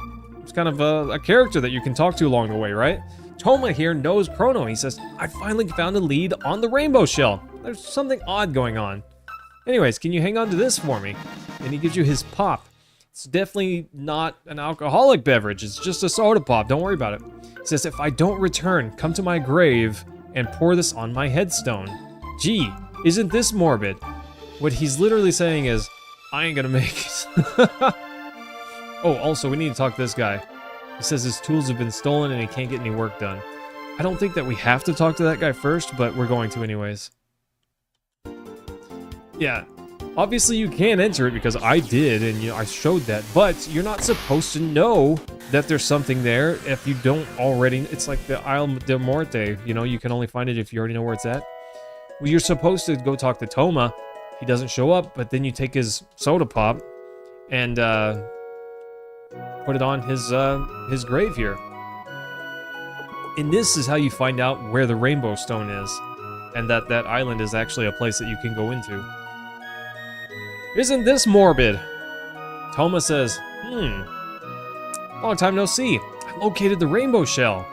character that you can talk to along the way, right? Toma here knows Chrono. He says, I finally found a lead on the rainbow shell. There's something odd going on. Anyways, can you hang on to this for me? And he gives you his pop. It's definitely not an alcoholic beverage. It's just a soda pop. Don't worry about it. He says, if I don't return, come to my grave and pour this on my headstone. Gee, isn't this morbid? What he's literally saying is, I ain't gonna make it. Oh, also, we need to talk to this guy. He says his tools have been stolen and he can't get any work done. I don't think that we have to talk to that guy first, but we're going to anyways. Yeah, obviously you can enter it because I did, and I showed that, but you're not supposed to know that there's something there if you don't already. It's like the Isle de Morte, you can only find it if you already know where it's at. Well, you're supposed to go talk to Toma. He doesn't show up, but then you take his soda pop and put it on his grave here. And this is how you find out where the Rainbow Stone is, and that island is actually a place that you can go into. Isn't this morbid? Toma says, long time no see. I located the rainbow shell.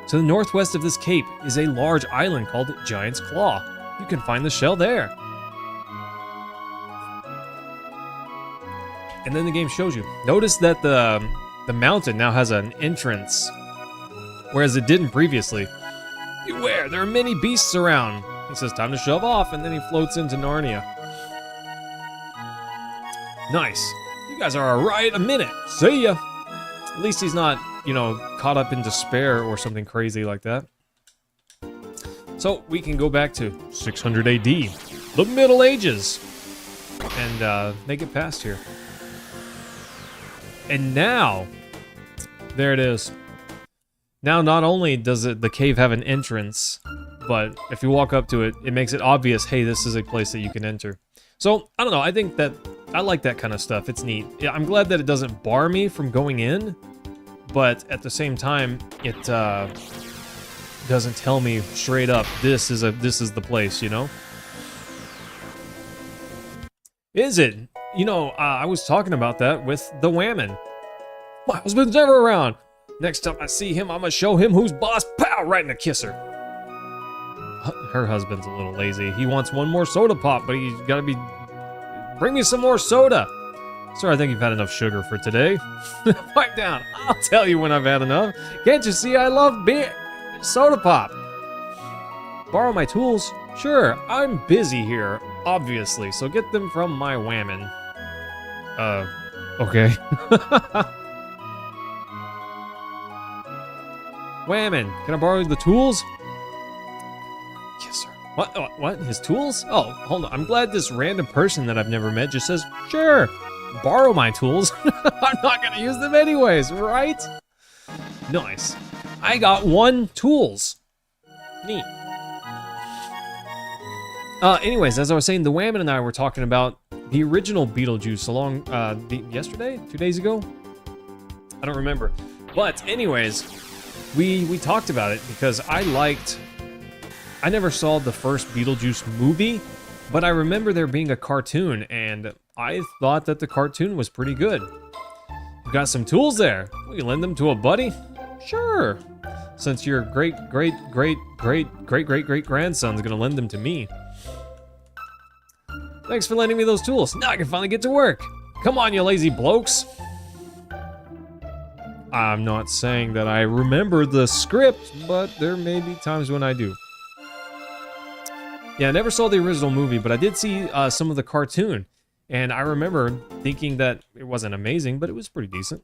To the northwest of this cape is a large island called Giant's Claw. You can find the shell there. And then the game shows you. Notice that the mountain now has an entrance, whereas it didn't previously. Beware, there are many beasts around. He says, time to shove off, and then he floats into Narnia. Nice. You guys are a riot a minute. See ya. At least he's not, caught up in despair or something crazy like that. So we can go back to 600 AD, the Middle Ages, and make it past here. And now, there it is. Now, not only does the cave have an entrance, but if you walk up to it, it makes it obvious, hey, this is a place that you can enter. So, I don't know, I think that, I like that kind of stuff, it's neat. Yeah, I'm glad that it doesn't bar me from going in, but at the same time, it doesn't tell me straight up, this is the place, Is it? I was talking about that with the Whammon. My husband's never around. Next time I see him, I'm gonna show him who's boss. Pow! Right in the kisser. Her husband's a little lazy. He wants one more soda pop, but he's gotta be... Bring me some more soda! Sir, I think you've had enough sugar for today. Pipe down. I'll tell you when I've had enough. Can't you see I love beer? Soda pop. Borrow my tools? Sure, I'm busy here, obviously, so get them from my Whammon. Okay. Whammon, can I borrow the tools? Yes, sir. What? His tools? Oh, hold on. I'm glad this random person that I've never met just says, sure, borrow my tools. I'm not gonna use them anyways, right? Nice. I got 1 tools. Neat. Anyways, as I was saying, the Whammon and I were talking about the original Beetlejuice yesterday? 2 days ago? I don't remember. But anyways, we talked about it because I never saw the first Beetlejuice movie, but I remember there being a cartoon, and I thought that the cartoon was pretty good. You got some tools there. Will you lend them to a buddy? Sure. Since your great-great-great-great-great-great-grandson's gonna lend them to me. Thanks for lending me those tools. Now I can finally get to work. Come on, you lazy blokes. I'm not saying that I remember the script, but there may be times when I do. Yeah, I never saw the original movie, but I did see some of the cartoon. And I remember thinking that it wasn't amazing, but it was pretty decent.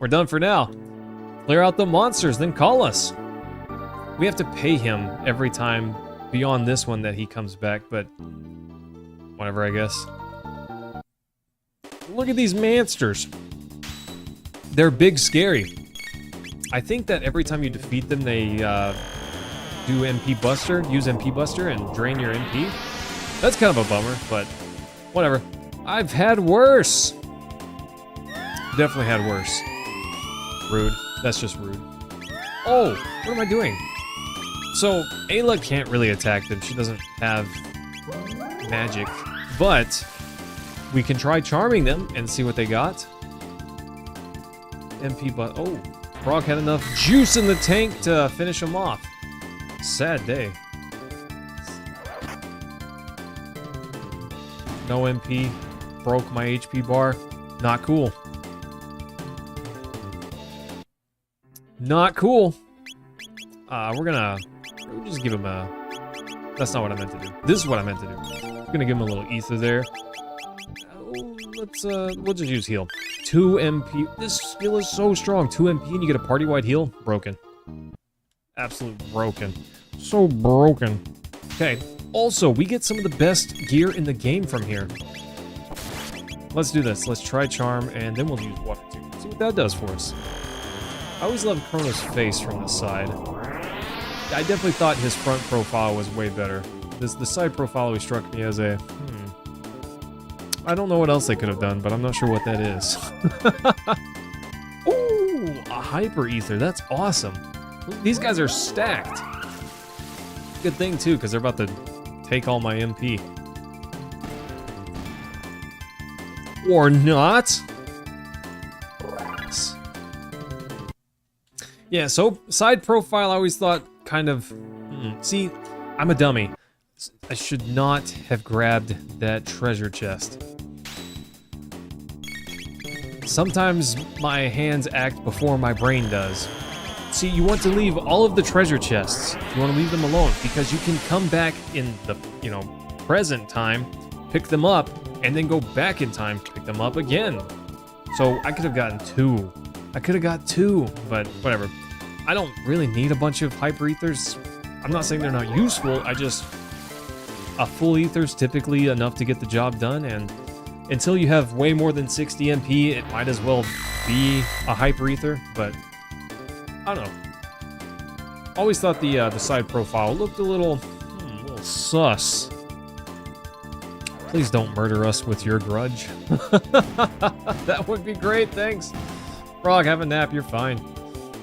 We're done for now. Clear out the monsters, then call us. We have to pay him every time beyond this one that he comes back, but whatever, I guess. Look at these monsters. They're big, scary. I think that every time you defeat them, they do MP Buster, use MP Buster and drain your MP. That's kind of a bummer, but whatever. I've had worse. Definitely had worse. Rude. That's just rude. Oh, what am I doing? So, Ayla can't really attack them. She doesn't have magic, but we can try charming them and see what they got. MP, but oh, Frog had enough juice in the tank to finish him off. Sad day. No MP, broke my HP bar. Not cool. Not cool. We'll just give him a... That's not what I meant to do. This is what I meant to do. I'm gonna give him a little ether there. We'll just use heal. 2 MP. This skill is so strong. 2 MP and you get a party-wide heal? Broken. Absolute broken. So broken. Okay. Also, we get some of the best gear in the game from here. Let's do this. Let's try Charm, and then we'll use Water too. See what that does for us. I always love Chrono's face from the side. I definitely thought his front profile was way better. The side profile always struck me as a... I don't know what else they could have done, but I'm not sure what that is. Ooh, a Hyper Ether. That's awesome. These guys are stacked. Good thing, too, because they're about to take all my MP. Or not. Yeah, so side profile I always thought kind of... See, I'm a dummy. I should not have grabbed that treasure chest. Sometimes my hands act before my brain does. See, you want to leave all of the treasure chests. You want to leave them alone because you can come back in the, present time, pick them up, and then go back in time, pick them up again. So I could have gotten 2. I could have got 2, but whatever. I don't really need a bunch of Hyper Ethers. I'm not saying they're not useful, a full ether's typically enough to get the job done, and until you have way more than 60 MP, it might as well be a Hyper Ether, but I don't know. Always thought the side profile looked a little sus. Please don't murder us with your grudge. That would be great, thanks. Frog, have a nap, you're fine.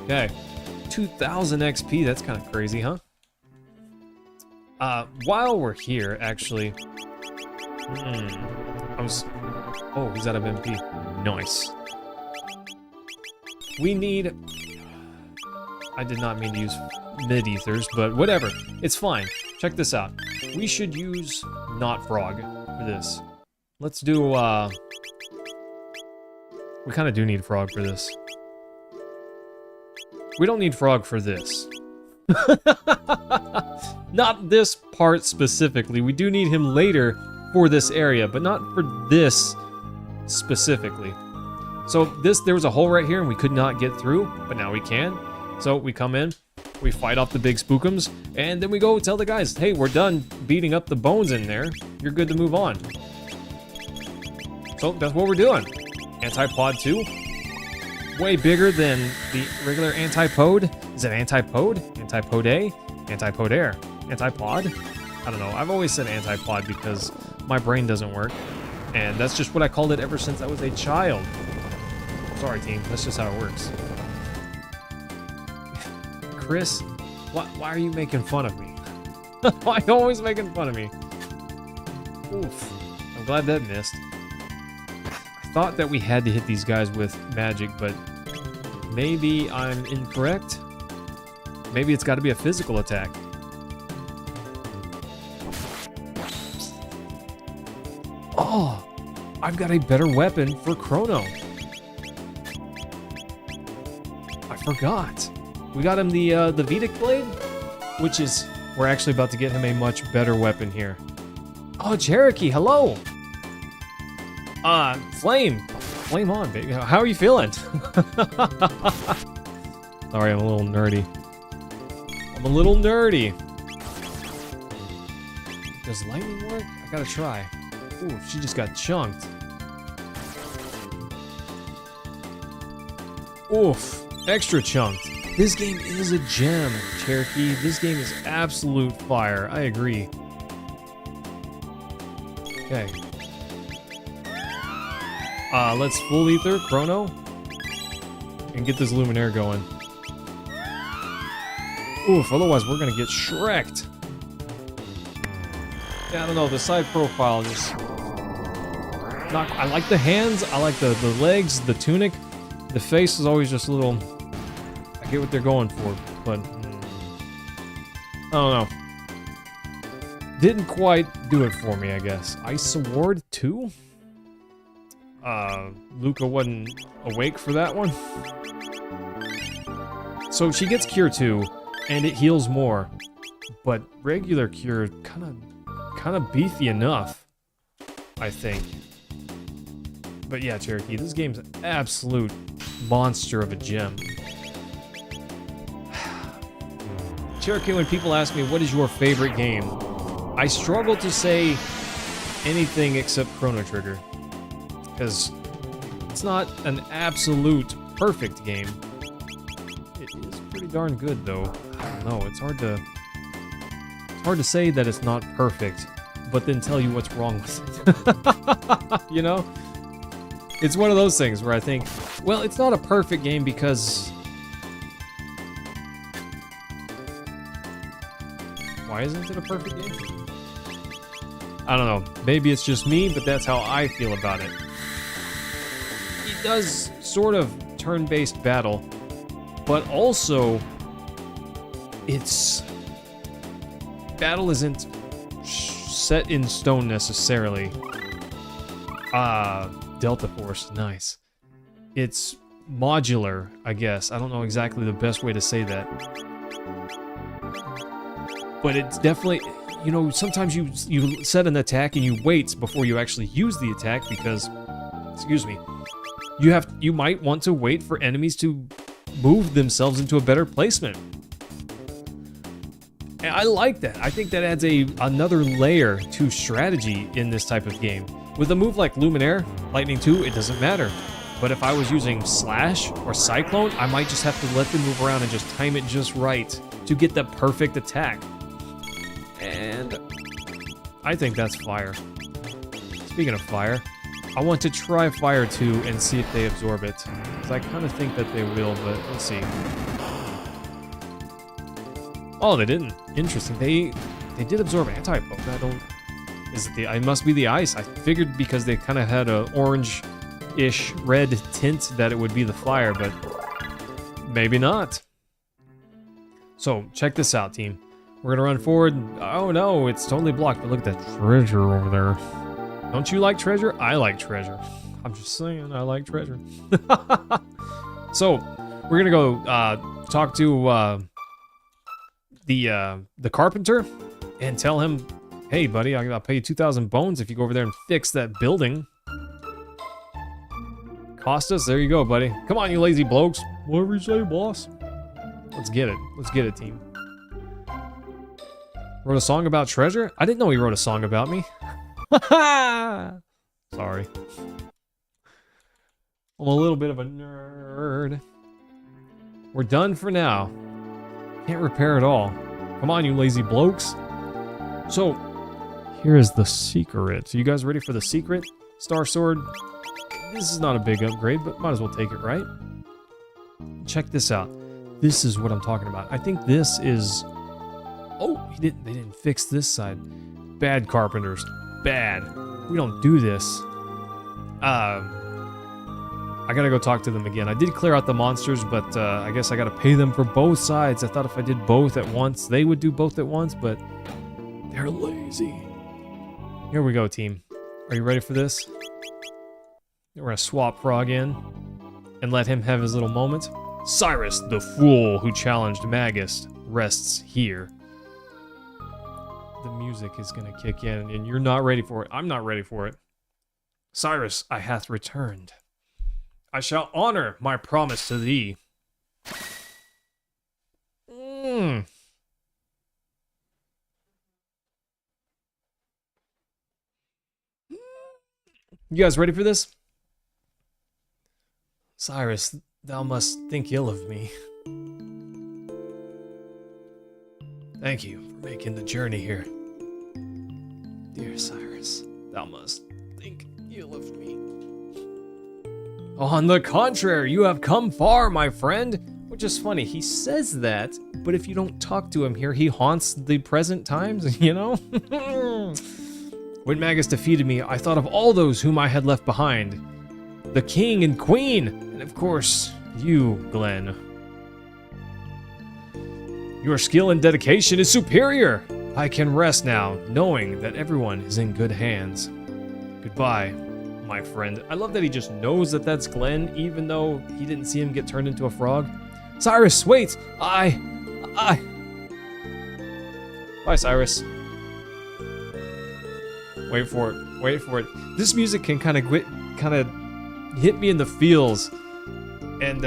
Okay, 2,000 XP, that's kind of crazy, huh? While we're here, actually... Oh, he's out of MP. Nice. We need... I did not mean to use mid-ethers, but whatever. It's fine. Check this out. We should use not frog for this. Let's do, we kind of do need frog for this. We don't need frog for this. Not this part specifically. We do need him later for this area, but not for this specifically. So there was a hole right here and we could not get through, but now we can. So we come in, we fight off the big spookums, and then we go tell the guys, hey, we're done beating up the bones in there. You're good to move on. So that's what we're doing. Antipod 2. Way bigger than the regular antipode. Is it antipode? Antipode A? Antipode Air? Antipod? I don't know. I've always said antipod because my brain doesn't work. And that's just what I called it ever since I was a child. Sorry, team. That's just how it works. Chris, why are you making fun of me? Why are you always making fun of me? Oof. I'm glad that missed. I thought that we had to hit these guys with magic, but maybe I'm incorrect. Maybe it's got to be a physical attack. Oh, I've got a better weapon for Chrono. I forgot. We got him the Vedic Blade, which is, we're actually about to get him a much better weapon here. Oh, Cherokee, hello. Flame on, baby. How are you feeling? Sorry, I'm a little nerdy. Does lightning work? I gotta try. Ooh, she just got chunked. Oof, extra chunked. This game is a gem, Cherokee. This game is absolute fire. I agree. Okay. Let's full ether Chrono and get this Luminaire going. Oof, otherwise we're gonna get shreked. Yeah, I don't know, the side profile just... I like the hands, I like the legs, the tunic. The face is always just a little... I get what they're going for, but... I don't know. Didn't quite do it for me, I guess. Ice Award 2? Luca wasn't awake for that one. So she gets Cure 2, and it heals more. But regular Cure kind of beefy enough, I think. But yeah, Cherokee, this game's an absolute monster of a gem. Cherokee, when people ask me, what is your favorite game? I struggle to say anything except Chrono Trigger. Because it's not an absolute perfect game. It is pretty darn good, though. I don't know, it's hard to say that it's not perfect, but then tell you what's wrong with it. You know? It's one of those things where I think, well, it's not a perfect game because... Why isn't it a perfect game? I don't know. Maybe it's just me, but that's how I feel about it. It does sort of turn-based battle, but also its battle isn't set in stone necessarily. Delta Force, nice. It's modular, I guess. I don't know exactly the best way to say that. But it's definitely, you know, sometimes you set an attack and you wait before you actually use the attack because, excuse me, you might want to wait for enemies to move themselves into a better placement. And I like that. I think that adds another layer to strategy in this type of game. With a move like Luminaire, Lightning 2, it doesn't matter. But if I was using Slash or Cyclone, I might just have to let them move around and just time it just right to get the perfect attack. And I think that's fire. Speaking of fire, I want to try Fire 2 and see if they absorb it. Because I kind of think that they will, but let's see. Oh, they didn't. Interesting. They did absorb anti-poke. I don't... Is it the... It must be the ice. I figured because they kind of had a orange-ish red tint that it would be the fire, but maybe not. So, check this out, team. We're gonna run forward. Oh no, it's totally blocked, but look at that treasure over there. Don't you like treasure? I like treasure. I'm just saying, I like treasure. So, we're gonna go talk to the carpenter and tell him, hey buddy, I'll pay you 2,000 bones if you go over there and fix that building. Cost us? There you go, buddy. Come on, you lazy blokes. Whatever you say, boss. Let's get it. Let's get it, team. Wrote a song about treasure? I didn't know he wrote a song about me. Sorry. I'm a little bit of a nerd. We're done for now. Can't repair it all. Come on, you lazy blokes. So, here is the secret. You guys ready for the secret? Star Sword. This is not a big upgrade, but might as well take it, right? Check this out. This is what I'm talking about. I think this is... Oh, they didn't fix this side. Bad carpenters. Bad. We don't do this. I gotta go talk to them again. I did clear out the monsters, but I guess I gotta pay them for both sides. I thought if I did both at once, they would do both at once, but they're lazy. Here we go, team. Are you ready for this? We're gonna swap Frog in and let him have his little moment. Cyrus, the fool who challenged Magus, rests here. The music is gonna kick in, and you're not ready for it. I'm not ready for it. Cyrus, I hath returned. I shall honor my promise to thee. You guys ready for this? Cyrus, thou must think ill of me. Thank you for making the journey here. Dear Cyrus, thou must think ill of me. On the contrary, you have come far, my friend. Which is funny, he says that, but if you don't talk to him here, he haunts the present times, you know? When Magus defeated me, I thought of all those whom I had left behind. The king and queen, and of course, you, Glenn. Your skill and dedication is superior. I can rest now, knowing that everyone is in good hands. Goodbye, my friend. I love that he just knows that that's Glenn, even though he didn't see him get turned into a frog. Cyrus, wait! Bye, Cyrus. Wait for it. Wait for it. This music can kind of hit me in the feels and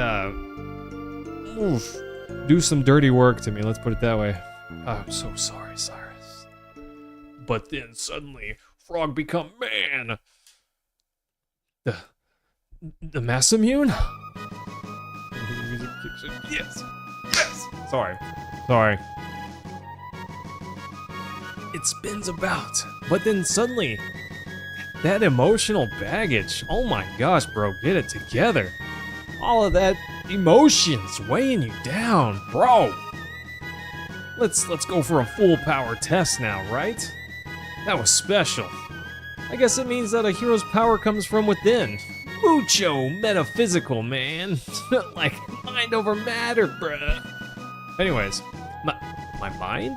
do some dirty work to me, let's put it that way. I'm so sorry, Cyrus. But then suddenly, Frog become man. The mass immune? Yes. Yes. Sorry. It spins about, but then suddenly, that emotional baggage. Oh my gosh, bro, get it together. All of that emotions weighing you down, bro. Let's go for a full power test now, right? That was special. I guess it means that a hero's power comes from within. Mucho metaphysical, man. Like mind over matter, bruh. Anyways, my mind?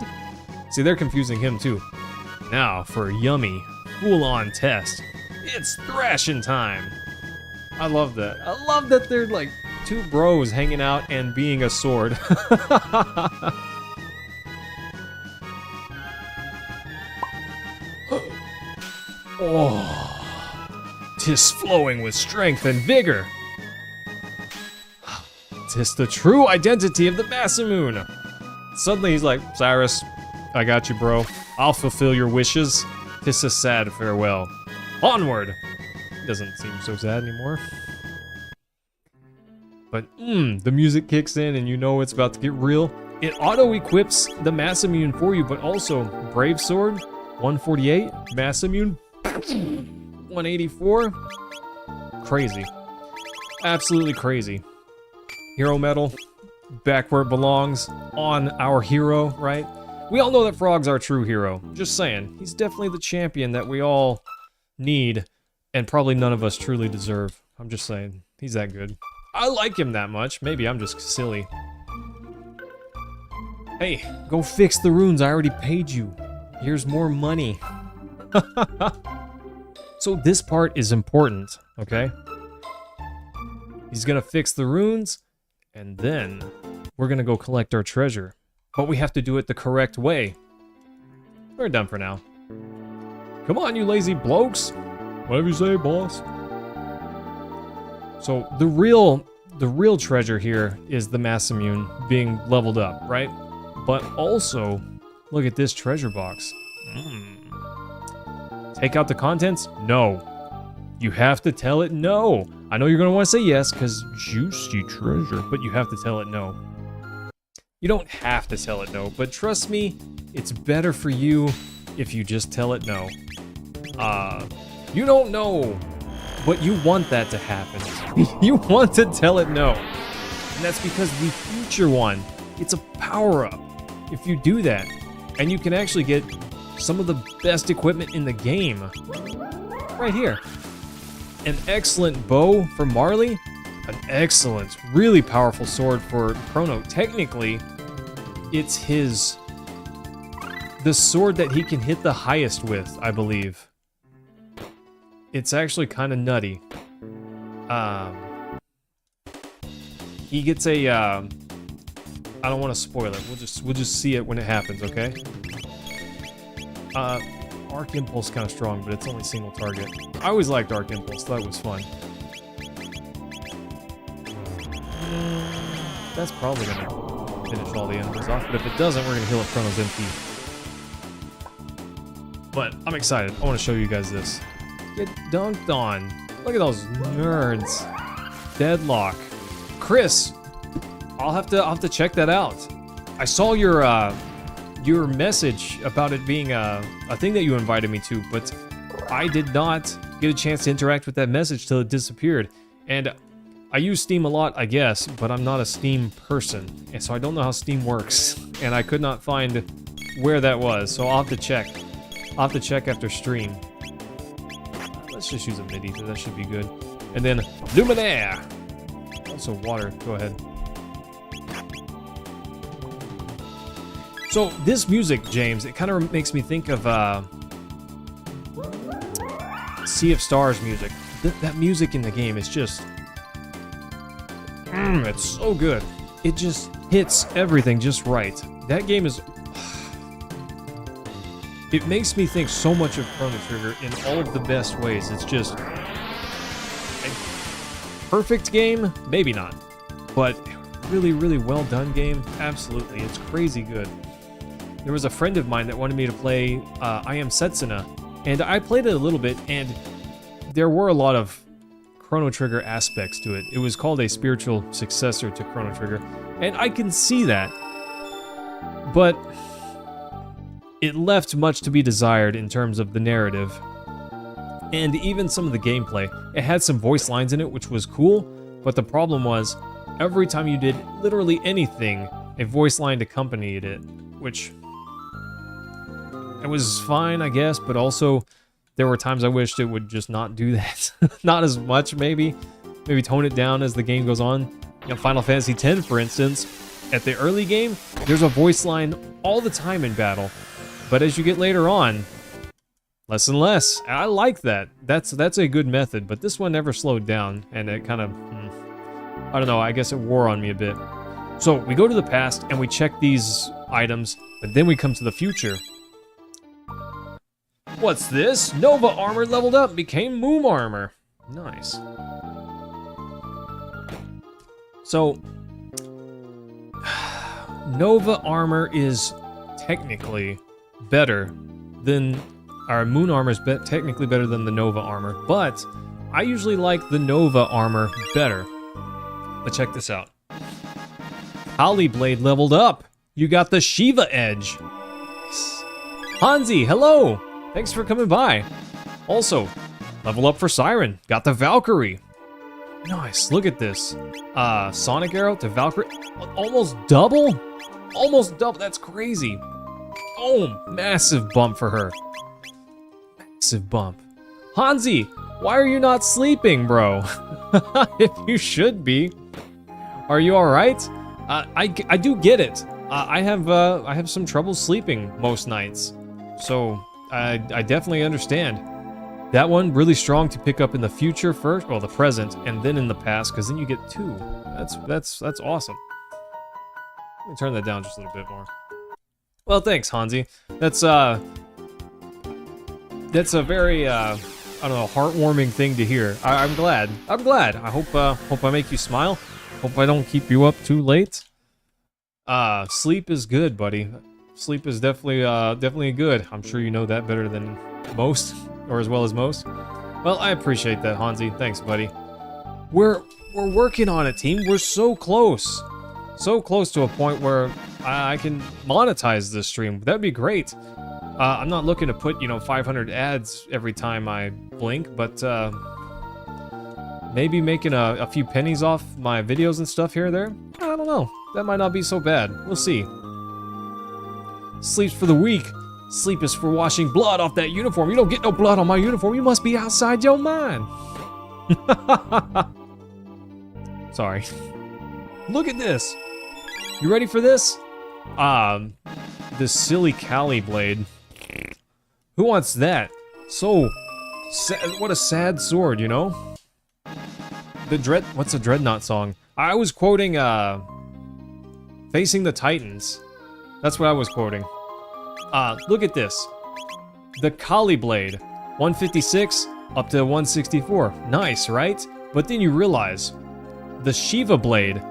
See, they're confusing him too. Now for a yummy, full-on test. It's thrashing time. I love that. I love that they're like two bros hanging out and being a sword. Oh, 'tis flowing with strength and vigor. 'Tis the true identity of the Masamune. Suddenly he's like, Cyrus, I got you, bro. I'll fulfill your wishes. 'Tis a sad farewell. Onward. Doesn't seem so sad anymore. But the music kicks in and you know it's about to get real. It auto-equips the Masamune for you, but also Brave Sword, 148, Masamune, 184. Crazy. Absolutely crazy. Hero Medal, back where it belongs, on our hero, right? We all know that Frog's our true hero. Just saying, he's definitely the champion that we all need, and probably none of us truly deserve. I'm just saying, he's that good. I like him that much. Maybe I'm just silly. Hey, go fix the runes. I already paid you. Here's more money. So this part is important, okay? He's gonna fix the runes, and then we're gonna go collect our treasure. But we have to do it the correct way. We're done for now. Come on, you lazy blokes. Whatever you say, boss. So the real treasure here is the Masamune being leveled up, right? But also, look at this treasure box. Take out the contents? No. You have to tell it no. I know you're gonna want to say yes, because juicy treasure, but you have to tell it no. You don't have to tell it no, but trust me, it's better for you if you just tell it no. You don't know, but you want that to happen. You want to tell it no. And that's because the future one, it's a power-up. If you do that, and you can actually get some of the best equipment in the game. Right here. An excellent bow for Marley. An excellent, really powerful sword for Chrono. Technically, it's the sword that he can hit the highest with, I believe. It's actually kind of nutty. He gets a, I don't want to spoil it. We'll just see it when it happens, okay? Arc Impulse kind of strong, but it's only single target. I always liked Arc Impulse, thought it was fun. That's probably gonna finish all the enemies off, but if it doesn't, we're gonna heal up Chrono's MP. But I'm excited. I want to show you guys this. Get dunked on. Look at those nerds. Deadlock. Chris, I'll have to check that out. I saw your message about it being a thing that you invited me to, but I did not get a chance to interact with that message till it disappeared. And I use Steam a lot, I guess, but I'm not a Steam person, and so I don't know how Steam works, and I could not find where that was, so I'll have to check. I'll have to check after stream. Let's just use a MIDI, that should be good. And then Luminaire! Also water, go ahead. So this music, James, it kind of makes me think of Sea of Stars music. That music in the game is just... it's so good. It just hits everything just right. That game is... It makes me think so much of Chrono Trigger in all of the best ways. It's just... perfect game? Maybe not. But really, really well done game? Absolutely. It's crazy good. There was a friend of mine that wanted me to play I Am Setsuna, and I played it a little bit, and there were a lot of Chrono Trigger aspects to it. It was called a spiritual successor to Chrono Trigger, and I can see that. But it left much to be desired in terms of the narrative. And even some of the gameplay. It had some voice lines in it, which was cool, but the problem was, every time you did literally anything, a voice line accompanied it, which... it was fine, I guess, but also, there were times I wished it would just not do that. Not as much, maybe. Maybe tone it down as the game goes on. You know, Final Fantasy X, for instance, at the early game, there's a voice line all the time in battle. But as you get later on, less and less. I like that. That's a good method, but this one never slowed down, and it kind of, I don't know, I guess it wore on me a bit. So, we go to the past, and we check these items, but then we come to the future. What's this? Nova armor leveled up, became Moom armor. Nice. So, Nova armor is technically better than... our Moon armor is technically better than the Nova armor, but I usually like the Nova armor better. But check this out. Holly Blade leveled up. You got the Shiva Edge. Nice. Hansi, hello! Thanks for coming by. Also, level up for Siren. Got the Valkyrie. Nice, look at this. Sonic Arrow to Valkyrie. Almost double? Almost double, that's crazy. Oh, massive bump for her. Massive bump. Hansi, why are you not sleeping, bro? If you should be. Are you alright? I do get it. I have some trouble sleeping most nights. So, I definitely understand. That one, really strong to pick up in the future first, well, the present, and then in the past, because then you get two. That's awesome. Let me turn that down just a little bit more. Well, thanks, Hansi. That's a very, I don't know, heartwarming thing to hear. I'm glad. I'm glad. I hope I make you smile. Hope I don't keep you up too late. Sleep is good, buddy. Sleep is definitely good. I'm sure you know that better than most, or as well as most. Well, I appreciate that, Hansi. Thanks, buddy. We're working on it, team. We're so close. So close to a point where I can monetize this stream. That'd be great. I'm not looking to put, 500 ads every time I blink, but maybe making a few pennies off my videos and stuff here or there? I don't know. That might not be so bad. We'll see. Sleep's for the weak. Sleep is for washing blood off that uniform. You don't get no blood on my uniform. You must be outside your mind. Sorry. Look at this. You ready for this? This silly Kali blade. Who wants that? So sad. What a sad sword, you know? What's the Dreadnought song? I was quoting, Facing the Titans. That's what I was quoting. Look at this. The Kali blade. 156 up to 164. Nice, right? But then you realize the Shiva blade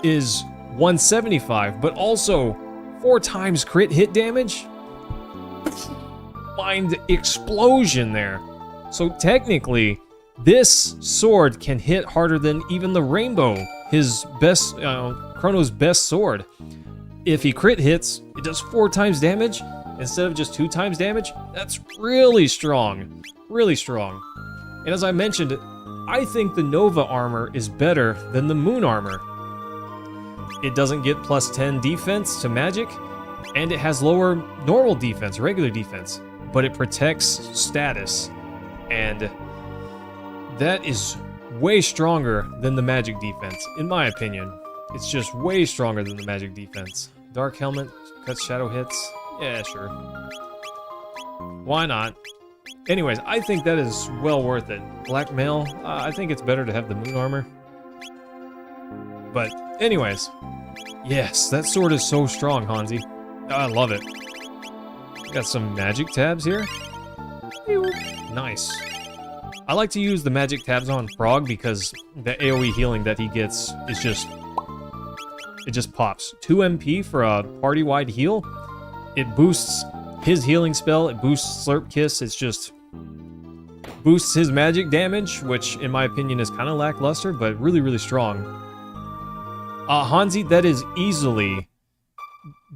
is 175, but also 4 times crit hit damage? Mind explosion there. So technically, this sword can hit harder than even the Rainbow, his best, Chrono's best sword. If he crit hits, it does 4 times damage instead of just 2 times damage. That's really strong. Really strong. And as I mentioned, I think the Nova armor is better than the Moon armor. It doesn't get plus 10 defense to magic, and it has lower normal defense, regular defense, but it protects status. And that is way stronger than the magic defense, in my opinion. It's just way stronger than the magic defense. Dark Helmet, cuts shadow hits. Yeah, sure. Why not? Anyways, I think that is well worth it. Black Mail, I think it's better to have the Moon armor. But anyways, yes, that sword is so strong, Hansi. I love it. Got some magic tabs here. Nice. I like to use the magic tabs on Frog because the AoE healing that he gets is just... It just pops. 2 MP for a party-wide heal. It boosts his healing spell. It boosts Slurp Kiss. It's just... boosts his magic damage, which in my opinion is kind of lackluster, but really, really strong. Hansi, that is easily,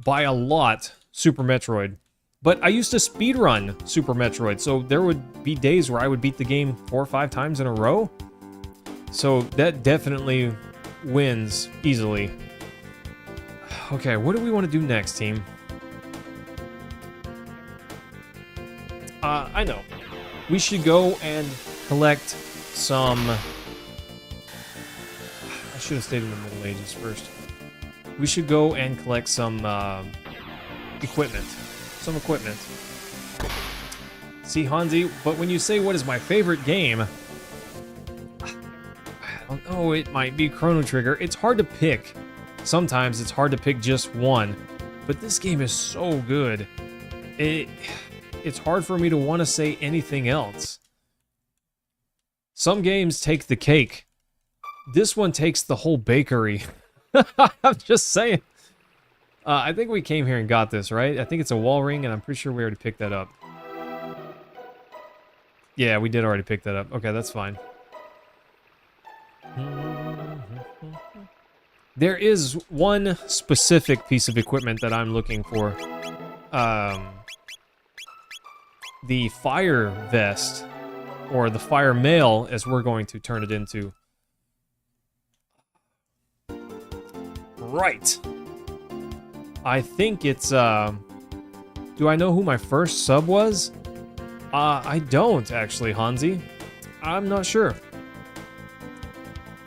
by a lot, Super Metroid. But I used to speedrun Super Metroid, so there would be days where I would beat the game 4 or 5 times in a row. So that definitely wins easily. Okay, what do we want to do next, team? I know. We should go and collect some... I should have stayed in the Middle Ages first. We should go and collect some equipment. Some equipment. See, Hansi, but when you say what is my favorite game, I don't know, it might be Chrono Trigger. It's hard to pick. Sometimes it's hard to pick just one, but this game is so good. It's hard for me to want to say anything else. Some games take the cake. This one takes the whole bakery. I'm just saying. I think we came here and got this, right? I think it's a wall ring, and I'm pretty sure we already picked that up. Yeah, we did already pick that up. Okay, that's fine. There is one specific piece of equipment that I'm looking for. The fire vest, or the fire mail, as we're going to turn it into. Right. I think it's, do I know who my first sub was? I don't, actually, Hansi. I'm not sure.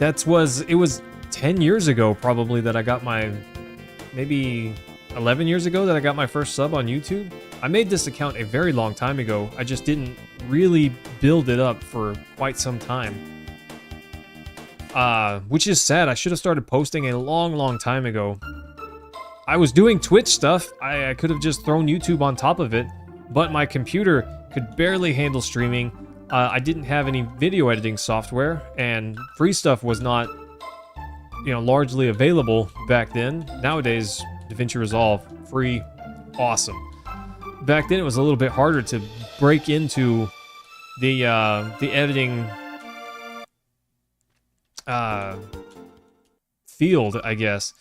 It was 10 years ago, probably, that I got my, maybe 11 years ago that I got my first sub on YouTube. I made this account a very long time ago. I just didn't really build it up for quite some time. Which is sad. I should have started posting a long, long time ago. I was doing Twitch stuff. I could have just thrown YouTube on top of it, but my computer could barely handle streaming. I didn't have any video editing software, and free stuff was not, largely available back then. Nowadays, DaVinci Resolve, free, awesome. Back then, it was a little bit harder to break into the editing field, I guess.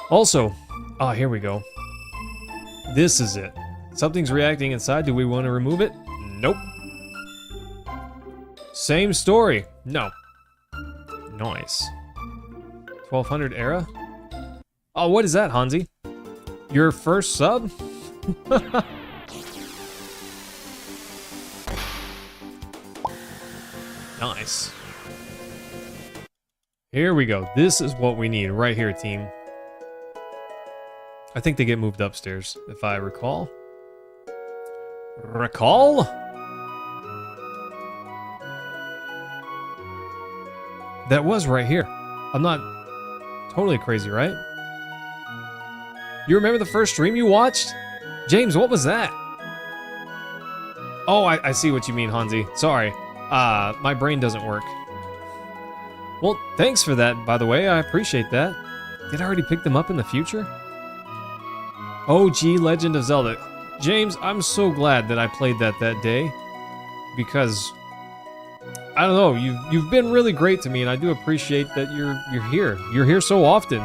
Also, here we go. This is it. Something's reacting inside. Do we want to remove it? Nope. Same story. No. Nice. 1200 era? Oh, what is that, Hansi? Your first sub? Nice. Here we go. This is what we need right here, team. I think they get moved upstairs, if I recall. Recall? That was right here. I'm not totally crazy, right? You remember the first stream you watched? James, what was that? Oh, I see what you mean, Hansi. Sorry. My brain doesn't work. Well, thanks for that, by the way. I appreciate that. Did I already pick them up in the future? OG Legend of Zelda. James, I'm so glad that I played that day. Because, I don't know, you've been really great to me, and I do appreciate that you're here. You're here so often.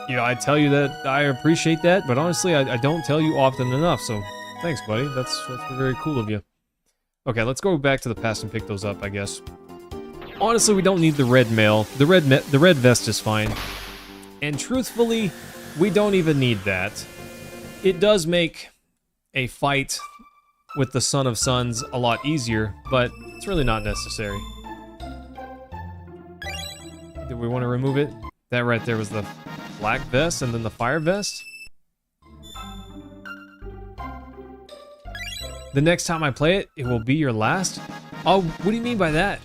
I tell you that I appreciate that, but honestly, I don't tell you often enough, so thanks, buddy. That's very cool of you. Okay, let's go back to the past and pick those up, I guess. Honestly, we don't need the red mail. The red vest is fine. And truthfully, we don't even need that. It does make a fight with the Son of Suns a lot easier, but it's really not necessary. Did we want to remove it? That right there was the black vest and then the fire vest. The next time I play it, it will be your last? Oh, what do you mean by that,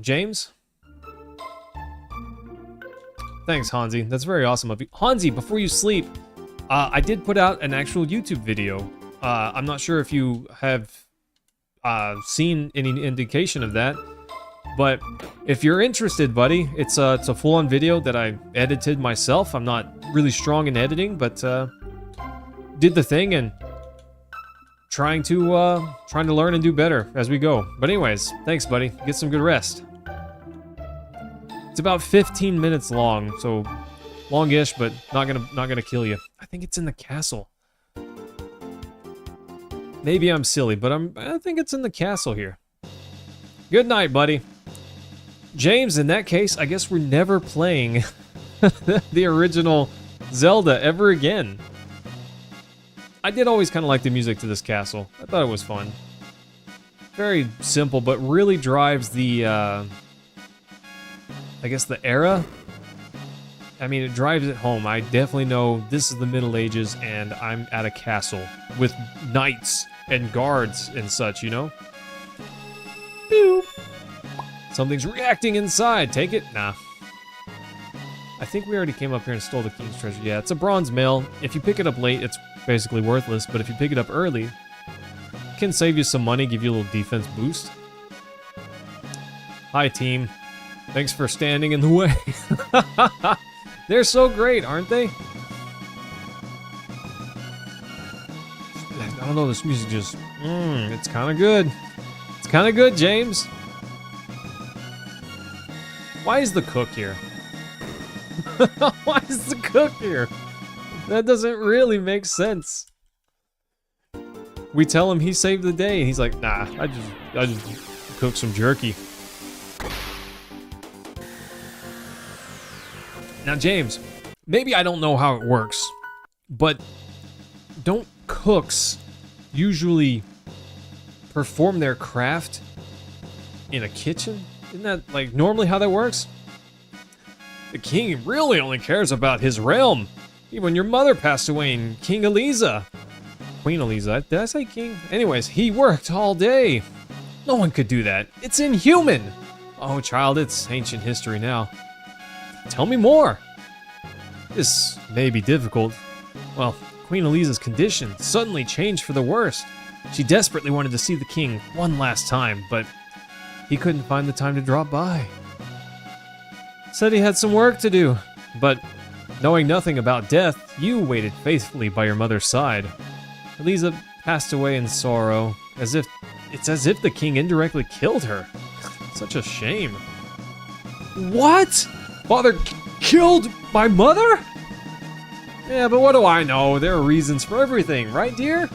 James? Thanks, Hansi. That's very awesome of you. Hansi, before you sleep, I did put out an actual YouTube video. I'm not sure if you have seen any indication of that. But if you're interested, buddy, it's a full-on video that I edited myself. I'm not really strong in editing, but did the thing and trying to learn and do better as we go. But anyways, thanks, buddy. Get some good rest. It's about 15 minutes long, so longish, but not gonna kill you. I think it's in the castle. Maybe I'm silly, but I think it's in the castle here. Good night, buddy. James, in that case, I guess we're never playing the original Zelda ever again. I did always kind of like the music to this castle. I thought it was fun. Very simple, but really drives the, I guess the era. I mean, it drives it home. I definitely know this is the Middle Ages and I'm at a castle with knights and guards and such, you know? Boop. Something's reacting inside. Take it? Nah. I think we already came up here and stole the king's treasure. Yeah, it's a bronze mail. If you pick it up late, it's basically worthless, but if you pick it up early, it can save you some money, give you a little defense boost. Hi, team. Thanks for standing in the way. They're so great, aren't they? I don't know, this music just... it's kind of good. It's kind of good, James. Why is the cook here? Why is the cook here? That doesn't really make sense. We tell him he saved the day, and he's like, nah, I just cooked some jerky. Now, James, maybe I don't know how it works, but don't cooks usually perform their craft in a kitchen? Isn't that, like, normally how that works? The king really only cares about his realm. Even when your mother passed away in King Eliza. Queen Eliza, did I say king? Anyways, he worked all day. No one could do that. It's inhuman. Oh, child, it's ancient history now. Tell me more. This may be difficult. Well, Queen Eliza's condition suddenly changed for the worst. She desperately wanted to see the king one last time, but he couldn't find the time to drop by. Said he had some work to do, but knowing nothing about death, you waited faithfully by your mother's side. Eliza passed away in sorrow, as if the king indirectly killed her. Such a shame. What? Father killed my mother? Yeah, but what do I know? There are reasons for everything, right, dear?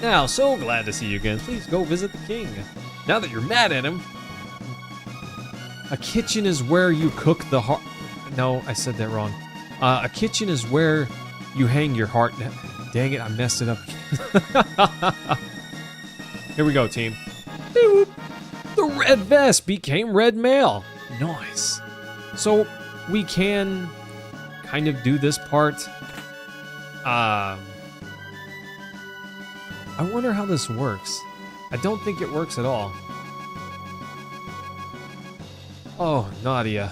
Now, so glad to see you again. Please go visit the king. Now that you're mad at him. A kitchen is where you cook the heart. No, I said that wrong. A kitchen is where you hang your heart. Dang it, I messed it up. Here we go, team. The red vest became red mail. Nice. So we can kind of do this part. I wonder how this works. I don't think it works at all. Oh, Nadia.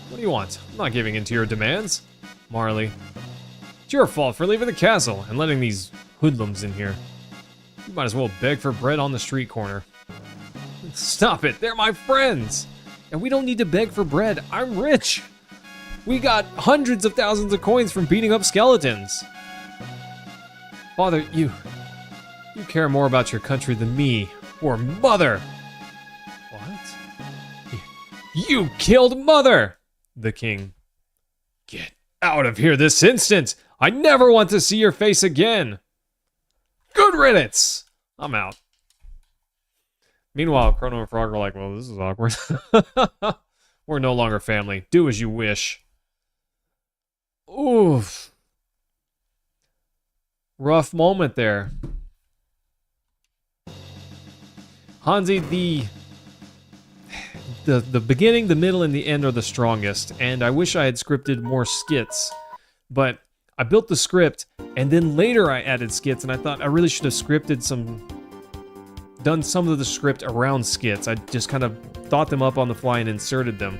What do you want? I'm not giving in to your demands. Marley. It's your fault for leaving the castle and letting these hoodlums in here. You might as well beg for bread on the street corner. Stop it, they're my friends! And we don't need to beg for bread, I'm rich! We got hundreds of thousands of coins from beating up skeletons. Father, you care more about your country than me, or Mother! What? You killed Mother! The king. Get out of here this instant! I never want to see your face again! Good riddance! I'm out. Meanwhile, Chrono and Frog are like, well, this is awkward. We're no longer family. Do as you wish. Oof. Rough moment there. Hansi, the beginning, the middle, and the end are the strongest, and I wish I had scripted more skits, but I built the script, and then later I added skits, and I thought I really should have done some of the script around skits. I just kind of thought them up on the fly and inserted them.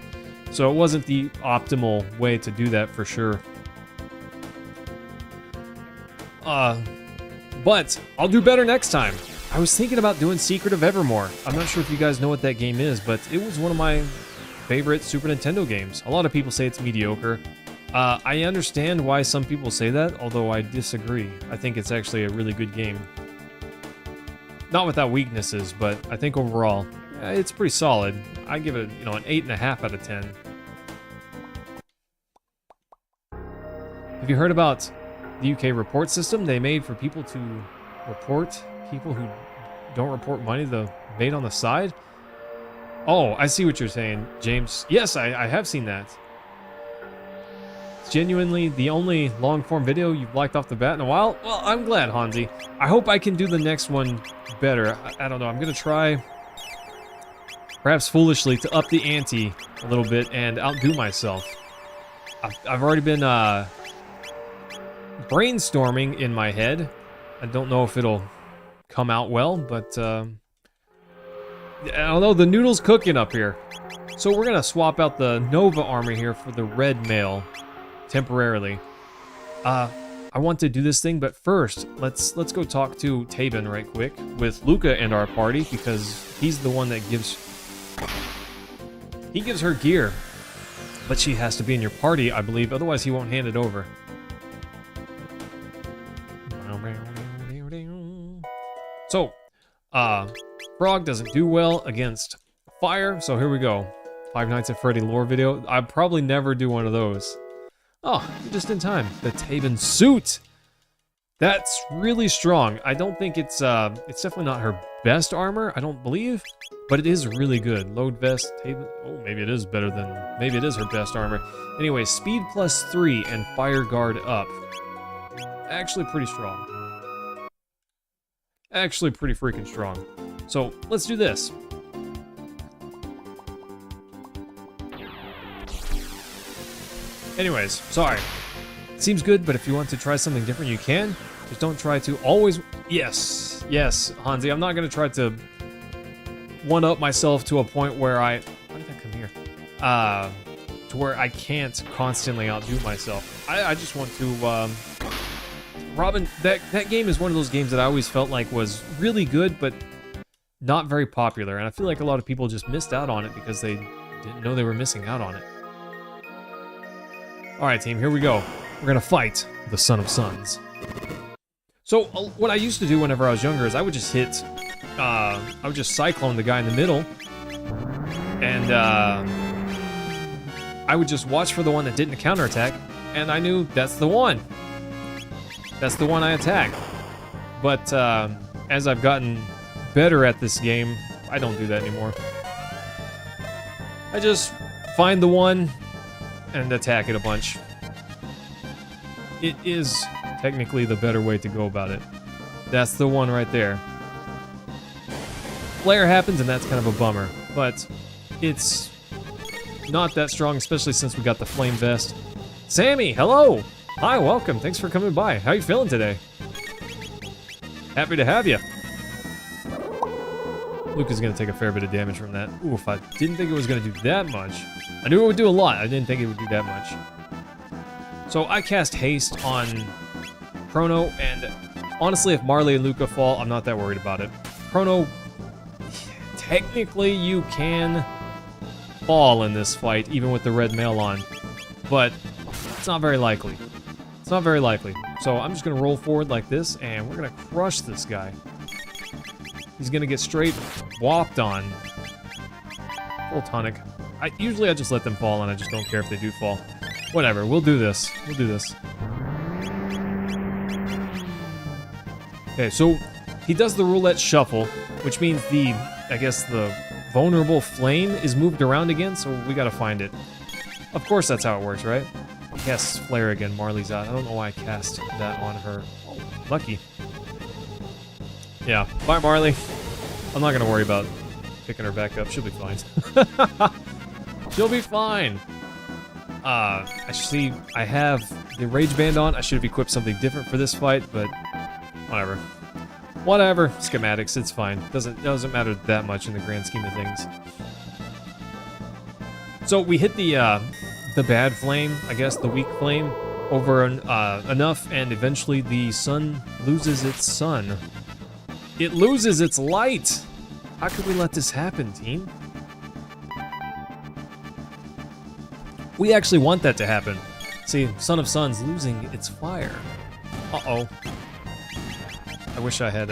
So it wasn't the optimal way to do that for sure. But I'll do better next time. I was thinking about doing Secret of Evermore. I'm not sure if you guys know what that game is, but it was one of my favorite Super Nintendo games. A lot of people say it's mediocre. I understand why some people say that, although I disagree. I think it's actually a really good game. Not without weaknesses, but I think overall, it's pretty solid. I give it, an 8.5 out of 10. Have you heard about the UK report system they made for people to report people who don't report money made on the side? Oh, I see what you're saying, James. Yes, I have seen that. It's genuinely the only long-form video you've liked off the bat in a while. Well, I'm glad, Hansi. I hope I can do the next one better. I don't know. I'm going to try, perhaps foolishly, to up the ante a little bit and outdo myself. I've already been brainstorming in my head. I don't know if it'll come out well, but I don't know. The noodle's cooking up here. So we're going to swap out the Nova armor here for the red mail. Temporarily. I want to do this thing, but first, let's go talk to Taven right quick with Luca and our party, because he's the one that gives her gear. But she has to be in your party, I believe, otherwise he won't hand it over. So, Frog doesn't do well against fire, so here we go. Five Nights at Freddy lore video. I'll probably never do one of those. Oh, you're just in time. The Taven suit! That's really strong. I don't think it's definitely not her best armor, I don't believe, but it is really good. Load vest, Taven, oh, maybe it is better than, maybe it is her best armor. Anyway, speed +3 and fire guard up. Actually pretty strong. Actually pretty freaking strong. So, let's do this. Anyways, sorry. Seems good, but if you want to try something different, you can. Just don't try to always... Yes, Hansi, I'm not going to try to one-up myself to a point where I... Why did I come here? To where I can't constantly outdo myself. I just want to... Robin, that game is one of those games that I always felt like was really good, but not very popular. And I feel like a lot of people just missed out on it because they didn't know they were missing out on it. Alright, team, here we go. We're gonna fight the Son of Suns. So, what I used to do whenever I was younger is I would just hit... I would just cyclone the guy in the middle. And, I would just watch for the one that didn't counterattack, and I knew that's the one. That's the one I attack. But, as I've gotten better at this game, I don't do that anymore. I just find the one... and attack it a bunch. It is technically the better way to go about it. That's the one right there. Flare happens and that's kind of a bummer, but it's not that strong, especially since we got the flame vest. Sammy, hello! Hi, welcome, thanks for coming by. How you feeling today? Happy to have you. Luke is going to take a fair bit of damage from that. Oof, I didn't think it was going to do that much. I knew it would do a lot. I didn't think it would do that much. So I cast Haste on Chrono, and honestly, if Marley and Luca fall, I'm not that worried about it. Chrono, technically you can fall in this fight, even with the red mail on, but it's not very likely. It's not very likely. So I'm just going to roll forward like this, and we're going to crush this guy. He's going to get straight whopped on. Full tonic. Usually I just let them fall, and I just don't care if they do fall. Whatever, we'll do this. We'll do this. Okay, so he does the roulette shuffle, which means I guess the vulnerable flame is moved around again, so we gotta find it. Of course that's how it works, right? He casts Flare again, Marley's out. I don't know why I cast that on her. Oh, lucky. Yeah, bye Marley. I'm not gonna worry about picking her back up, she'll be fine. She'll be fine. I see I have the Rage Band on. I should have equipped something different for this fight, but whatever. Whatever. Schematics, it's fine. Doesn't matter that much in the grand scheme of things. So we hit the bad flame, I guess, the weak flame, over enough, and eventually the sun loses its sun. It loses its light. How could we let this happen, team? We actually want that to happen. See, Son of Sun's losing its fire. Uh-oh. I wish I had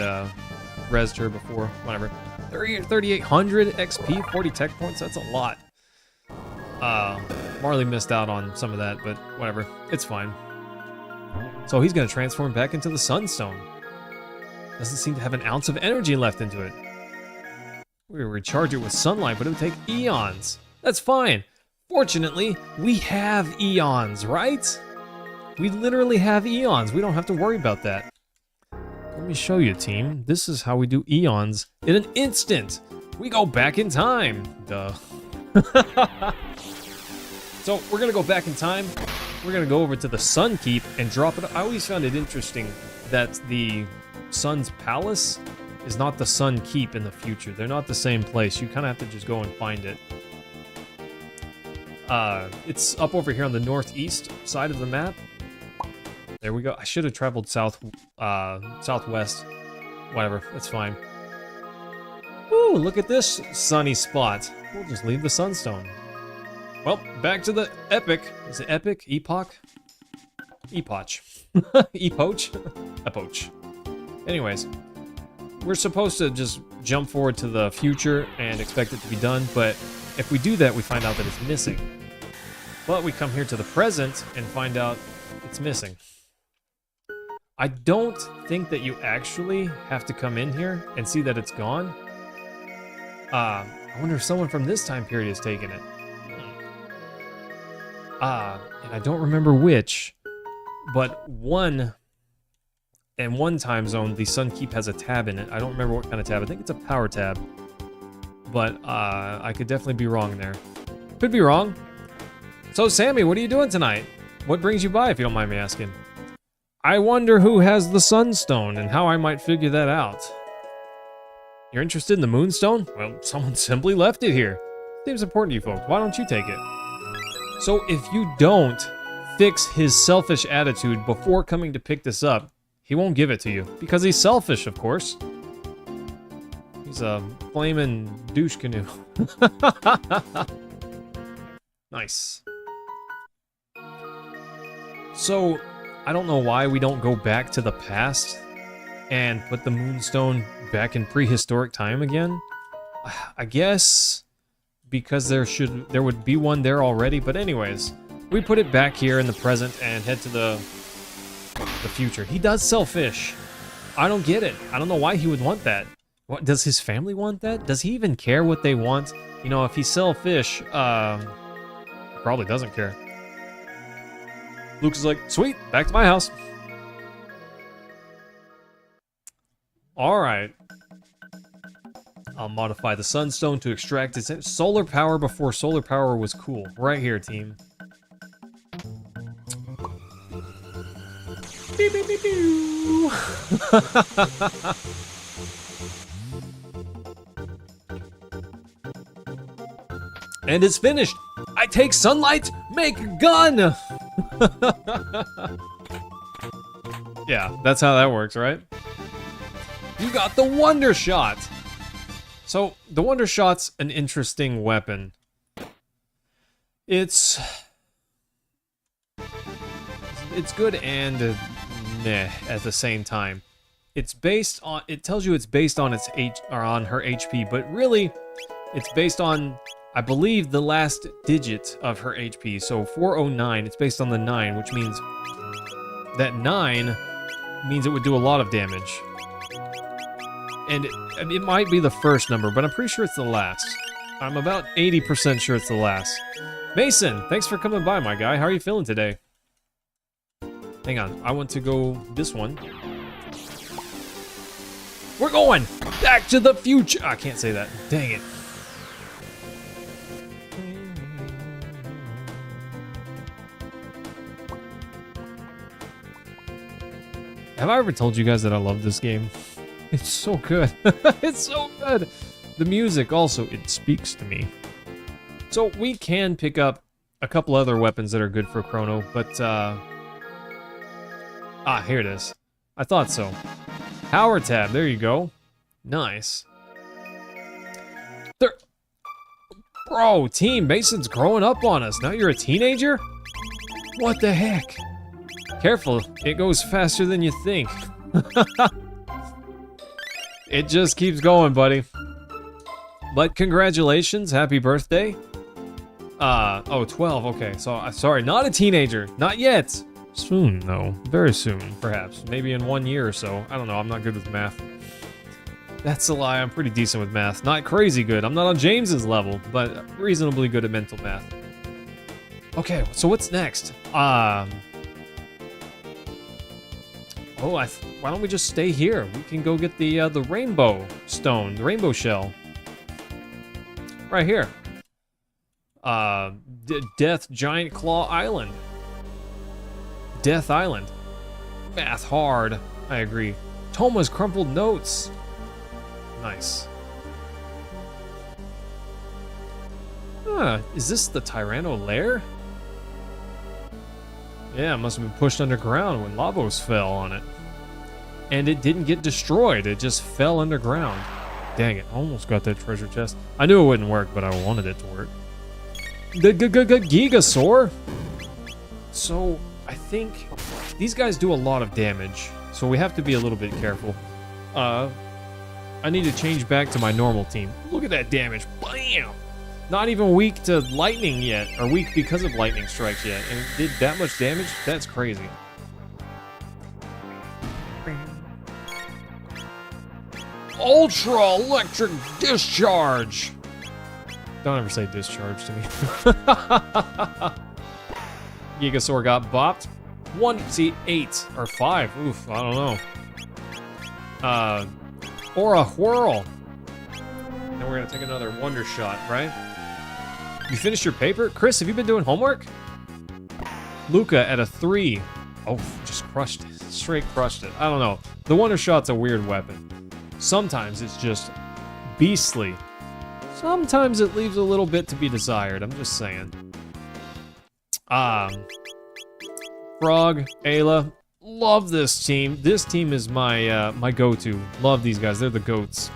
rezzed her before. Whatever. 3,800 XP, 40 tech points. That's a lot. Marley missed out on some of that, but whatever. It's fine. So he's going to transform back into the Sunstone. Doesn't seem to have an ounce of energy left into it. We would recharge it with sunlight, but it would take eons. That's fine. Fortunately, we have eons, right? We literally have eons. We don't have to worry about that. Let me show you, team. This is how we do eons in an instant. We go back in time. Duh. So we're going to go back in time. We're going to go over to the Sun Keep and drop it. I always found it interesting that the Sun's Palace is not the Sun Keep in the future. They're not the same place. You kind of have to just go and find it. It's up over here on the northeast side of the map. There we go. I should have traveled southwest. Whatever, it's fine. Ooh, look at this sunny spot. We'll just leave the Sunstone. Well, back to the epic. Is it epic? Epoch? Epoch. Epoch? Epoch. Anyways, we're supposed to just jump forward to the future and expect it to be done, but if we do that, we find out that it's missing. But we come here to the present and find out it's missing. I don't think that you actually have to come in here and see that it's gone. I wonder if someone from this time period has taken it. And I don't remember which, but in one time zone, the Sun Keep has a tab in it. I don't remember what kind of tab. I think it's a power tab. But I could definitely be wrong there. Could be wrong. So, Sammy, what are you doing tonight? What brings you by, if you don't mind me asking? I wonder who has the Sunstone and how I might figure that out. You're interested in the Moonstone? Well, someone simply left it here. Seems important to you folks. Why don't you take it? So if you don't fix his selfish attitude before coming to pick this up, he won't give it to you. Because he's selfish, of course. He's a flamin' douche canoe. Nice. So, I don't know why we don't go back to the past and put the Moonstone back in prehistoric time again. I guess because there would be one there already, but anyways, we put it back here in the present and head to the future. He does sell fish. I don't get it. I don't know why he would want that. What, does his family want that? Does he even care what they want? You know, if he sell fish, probably doesn't care. Luke is like, sweet, back to my house. Alright. I'll modify the Sunstone to extract its solar power before solar power was cool. Right here, team. Beep, beep, beep, beep. And it's finished. I take sunlight, make gun. Yeah, that's how that works, right? You got the Wonder Shot. So, the Wonder Shot's an interesting weapon. It's good and meh at the same time. It's based on, it tells you it's based on on her HP, but really it's based on, I believe, the last digit of her HP. So 409, it's based on the 9, which means that 9 means it would do a lot of damage. And it might be the first number, but I'm pretty sure it's the last. I'm about 80% sure it's the last. Mason, thanks for coming by, my guy. How are you feeling today? Hang on, I want to go this one. We're going back to the future. I can't say that. Dang it. Have I ever told you guys that I love this game? It's so good. It's so good. The music also, it speaks to me. So we can pick up a couple other weapons that are good for Chrono, but here it is. I thought so. Power tab, there you go. Nice. There. Bro, team, Mason's growing up on us. Now you're a teenager? What the heck? Careful, it goes faster than you think. It just keeps going, buddy. But congratulations, happy birthday. Oh, 12, okay. So, sorry, not a teenager, not yet. Soon, though, very soon, perhaps. Maybe in 1 year or so. I don't know, I'm not good with math. That's a lie, I'm pretty decent with math. Not crazy good, I'm not on James's level, but reasonably good at mental math. Okay, so what's next? Why don't we just stay here? We can go get the rainbow stone, the rainbow shell. Right here. Death Giant Claw Island. Death Island. Math hard. I agree. Toma's crumpled notes. Nice. Is this the Tyranno lair? Yeah, it must have been pushed underground when Lavos fell on it. And it didn't get destroyed, it just fell underground. Dang it, almost got that treasure chest. I knew it wouldn't work, but I wanted it to work. The Gigasaur. So, I think these guys do a lot of damage, so we have to be a little bit careful. I need to change back to my normal team. Look at that damage, bam! Not even weak to lightning yet, or weak because of lightning strikes yet, and it did that much damage? That's crazy. Ultra Electric Discharge! Don't ever say discharge to me. Gigasaur got bopped. 8 or 5. Oof, I don't know. Or a whirl. And we're gonna take another wonder shot, right? You finished your paper? Chris, have you been doing homework? Luca at a 3. Oh, just crushed it. Straight crushed it. I don't know. The wonder shot's a weird weapon. Sometimes it's just beastly. Sometimes it leaves a little bit to be desired. I'm just saying. Frog, Ayla, love this team. This team is my my go-to. Love these guys. They're the goats.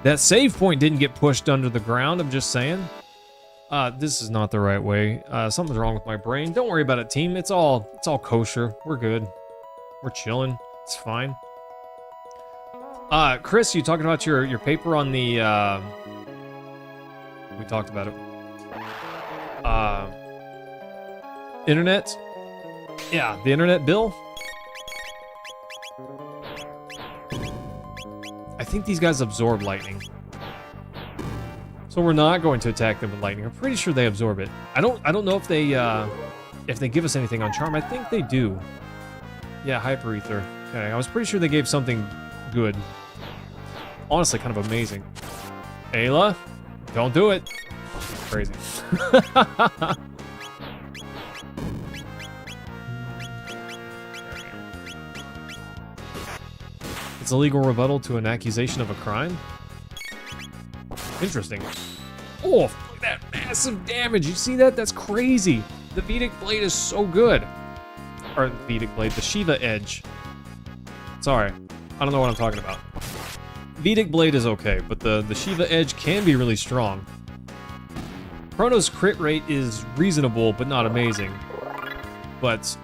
That save point didn't get pushed under the ground. I'm just saying. This is not the right way. Something's wrong with my brain. Don't worry about it, team. It's all kosher. We're good. We're chilling. It's fine. Chris, you talking about your paper on the, we talked about it. Internet? Yeah, the internet bill? I think these guys absorb lightning. So we're not going to attack them with lightning. I'm pretty sure they absorb it. I don't know if they give us anything on charm. I think they do. Yeah, Hyper Ether. Okay, I was pretty sure they gave something good. Honestly, kind of amazing. Ayla, don't do it. Crazy. It's a legal rebuttal to an accusation of a crime? Interesting. Oh, look at that massive damage. You see that? That's crazy. The Vedic Blade is so good. Or the Vedic Blade, the Shiva Edge. Sorry, I don't know what I'm talking about. Vedic Blade is okay, but the Shiva Edge can be really strong. Chrono's crit rate is reasonable, but not amazing. But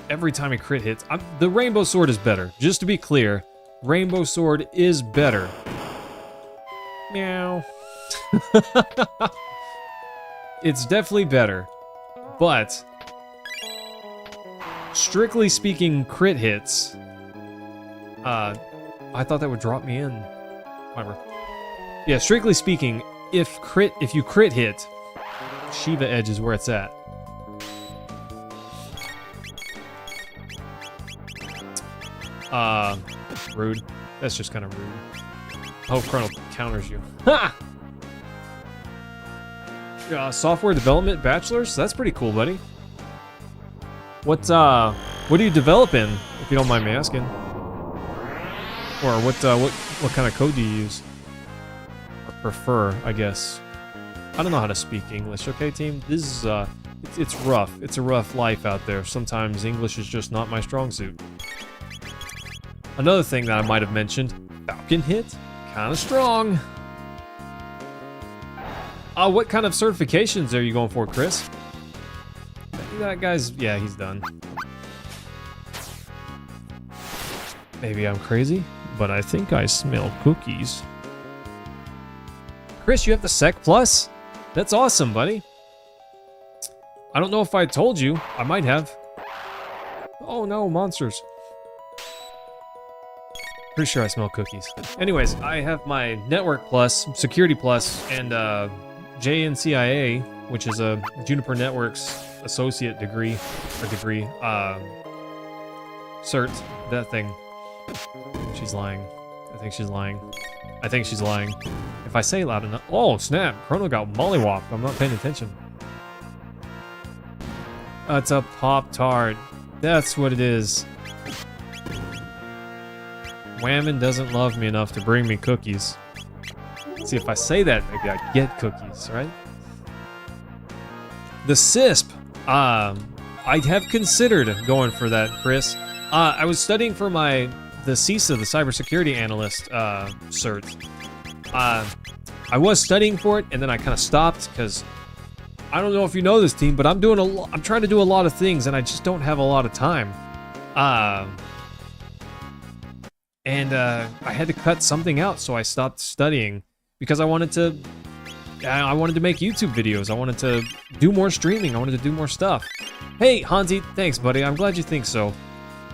every time a crit hits, the Rainbow Sword is better. Just to be clear, Rainbow Sword is better. Meow. It's definitely better, but strictly speaking, crit hits. I thought that would drop me in. Whatever. Yeah, strictly speaking, if you crit hit, Shiva Edge is where it's at. Rude. That's just kind of rude. I hope Chrono counters you. Ha! Software development bachelor's? That's pretty cool, buddy. What do you develop in, if you don't mind me asking? Or what kind of code do you use? Or prefer, I guess. I don't know how to speak English, okay, team? This It's rough. It's a rough life out there. Sometimes English is just not my strong suit. Another thing that I might have mentioned, Falcon hit, kind of strong. What kind of certifications are you going for, Chris? That guy's, yeah, he's done. Maybe I'm crazy, but I think I smell cookies. Chris, you have the Sec Plus? That's awesome, buddy. I don't know if I told you. I might have. Oh no, monsters. Pretty sure I smell cookies. Anyways, I have my Network Plus, Security Plus, and JNCIA, which is a Juniper Networks associate degree, cert, that thing. She's lying. I think she's lying. I think she's lying. If I say loud enough. Oh, snap. Chrono got mollywopped. I'm not paying attention. It's a Pop-Tart. That's what it is. Whammon doesn't love me enough to bring me cookies. See, if I say that, maybe I get cookies, right? The CISP. I have considered going for that, Chris. I was studying for the CISA, the Cybersecurity Analyst cert. I was studying for it, and then I kind of stopped because I don't know if you know this, team, but I'm trying to do a lot of things, and I just don't have a lot of time. And I had to cut something out, so I stopped studying because I wanted to make YouTube videos. I wanted to do more streaming. I wanted to do more stuff. Hey, Hansi, thanks, buddy. I'm glad you think so.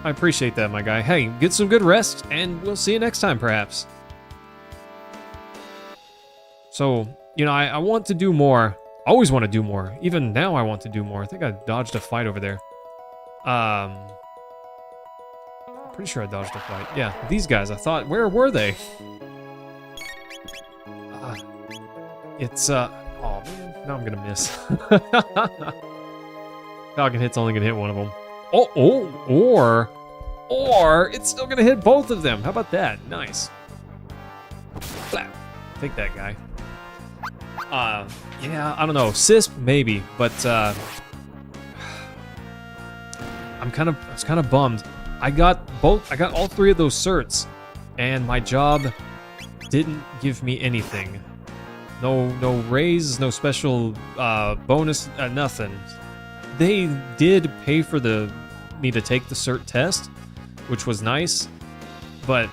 I appreciate that, my guy. Hey, get some good rest, and we'll see you next time, perhaps. So, you know, I want to do more. I always want to do more. Even now, I want to do more. I think I dodged a fight over there. Pretty sure I dodged a fight. Yeah, these guys, I thought, where were they? It's, oh man, now I'm gonna miss. Falcon hit's only gonna hit one of them. Or it's still gonna hit both of them. How about that? Nice. Flap. Take that guy. Yeah, I don't know. CISP, maybe, but, I was kind of bummed. I got all three of those certs, and my job didn't give me anything. No raise, no special bonus, nothing. They did pay for me to take the cert test, which was nice, but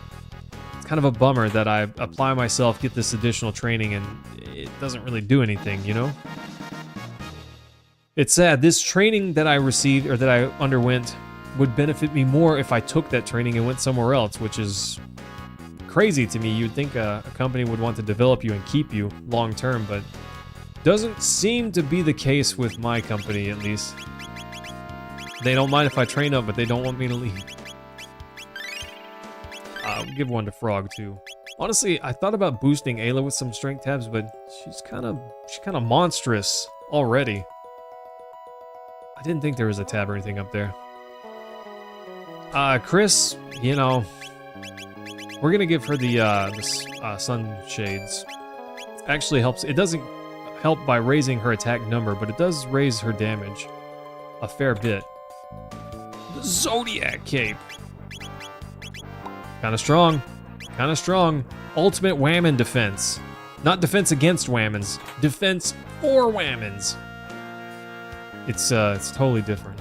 it's kind of a bummer that I apply myself, get this additional training, and it doesn't really do anything, you know? It's sad. This training that I received, or that I underwent, would benefit me more if I took that training and went somewhere else, which is crazy to me. You'd think a company would want to develop you and keep you long term, but doesn't seem to be the case with my company, at least. They don't mind if I train up, but they don't want me to leave. I'll give one to Frog too. Honestly, I thought about boosting Ayla with some strength tabs, but she's kind of monstrous already. I didn't think there was a tab or anything up there. Chris, you know, we're gonna give her the sun shades. Actually helps. It doesn't help by raising her attack number, but it does raise her damage a fair bit. The Zodiac Cape. Kind of strong. Kind of strong. Ultimate Whammon defense. Not defense against Whammons. Defense for Whammons. It's totally different.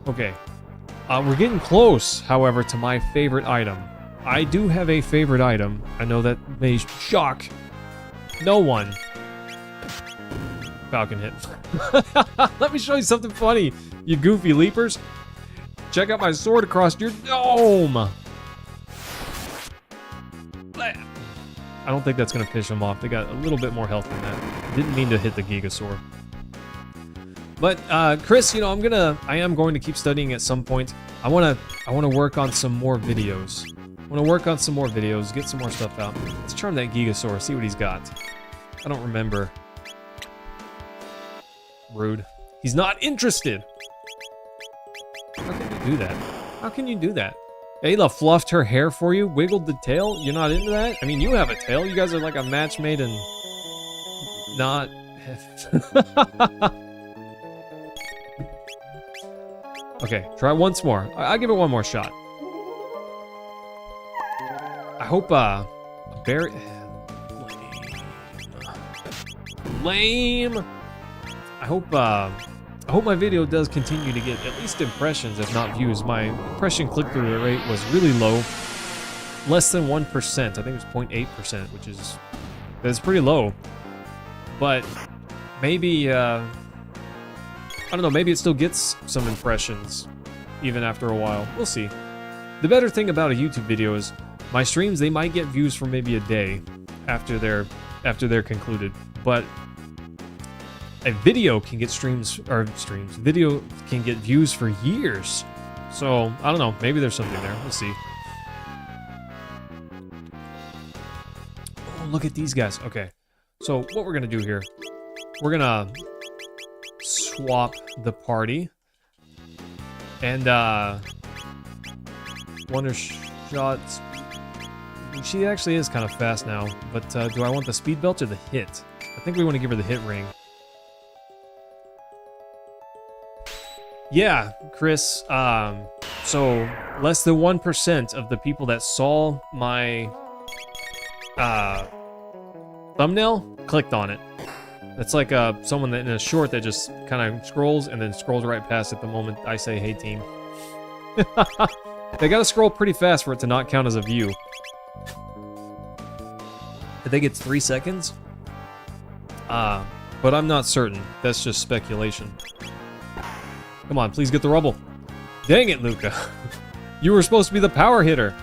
Okay. We're getting close, however, to my favorite item. I do have a favorite item. I know that may shock no one. Falcon hit. Let me show you something funny, you goofy leapers. Check out my sword across your dome. I don't think that's going to piss them off. They got a little bit more health than that. Didn't mean to hit the Gigasaur. But Chris, you know, I am going to keep studying at some point. I want to work on some more videos. Get some more stuff out. Let's charm that Gigasaur, see what he's got. I don't remember. Rude. He's not interested. How can you do that? How can you do that? Ayla fluffed her hair for you, wiggled the tail. You're not into that? I mean, you have a tail. You guys are like a match made in not. Okay, try once more. I'll give it one more shot. I hope, very... Lame! I hope my video does continue to get at least impressions, if not views. My impression click-through rate was really low. Less than 1%. I think it was 0.8%, which is... That's pretty low. But maybe, I don't know, maybe it still gets some impressions, even after a while. We'll see. The better thing about a YouTube video is my streams, they might get views for maybe a day after they're concluded. But a video can get video can get views for years. So, I don't know, maybe there's something there. We'll see. Oh, look at these guys. Okay. So, what we're gonna do here, we're gonna swap the party. And, Wonder Shots. She actually is kind of fast now, but do I want the speed belt or the hit? I think we want to give her the hit ring. Yeah, Chris, so less than 1% of the people that saw my thumbnail clicked on it. It's like someone that in a short that just kind of scrolls and then scrolls right past it the moment I say, hey team. They gotta scroll pretty fast for it to not count as a view. I think it's 3 seconds. But I'm not certain. That's just speculation. Come on, please get the rubble. Dang it, Luca. You were supposed to be the power hitter.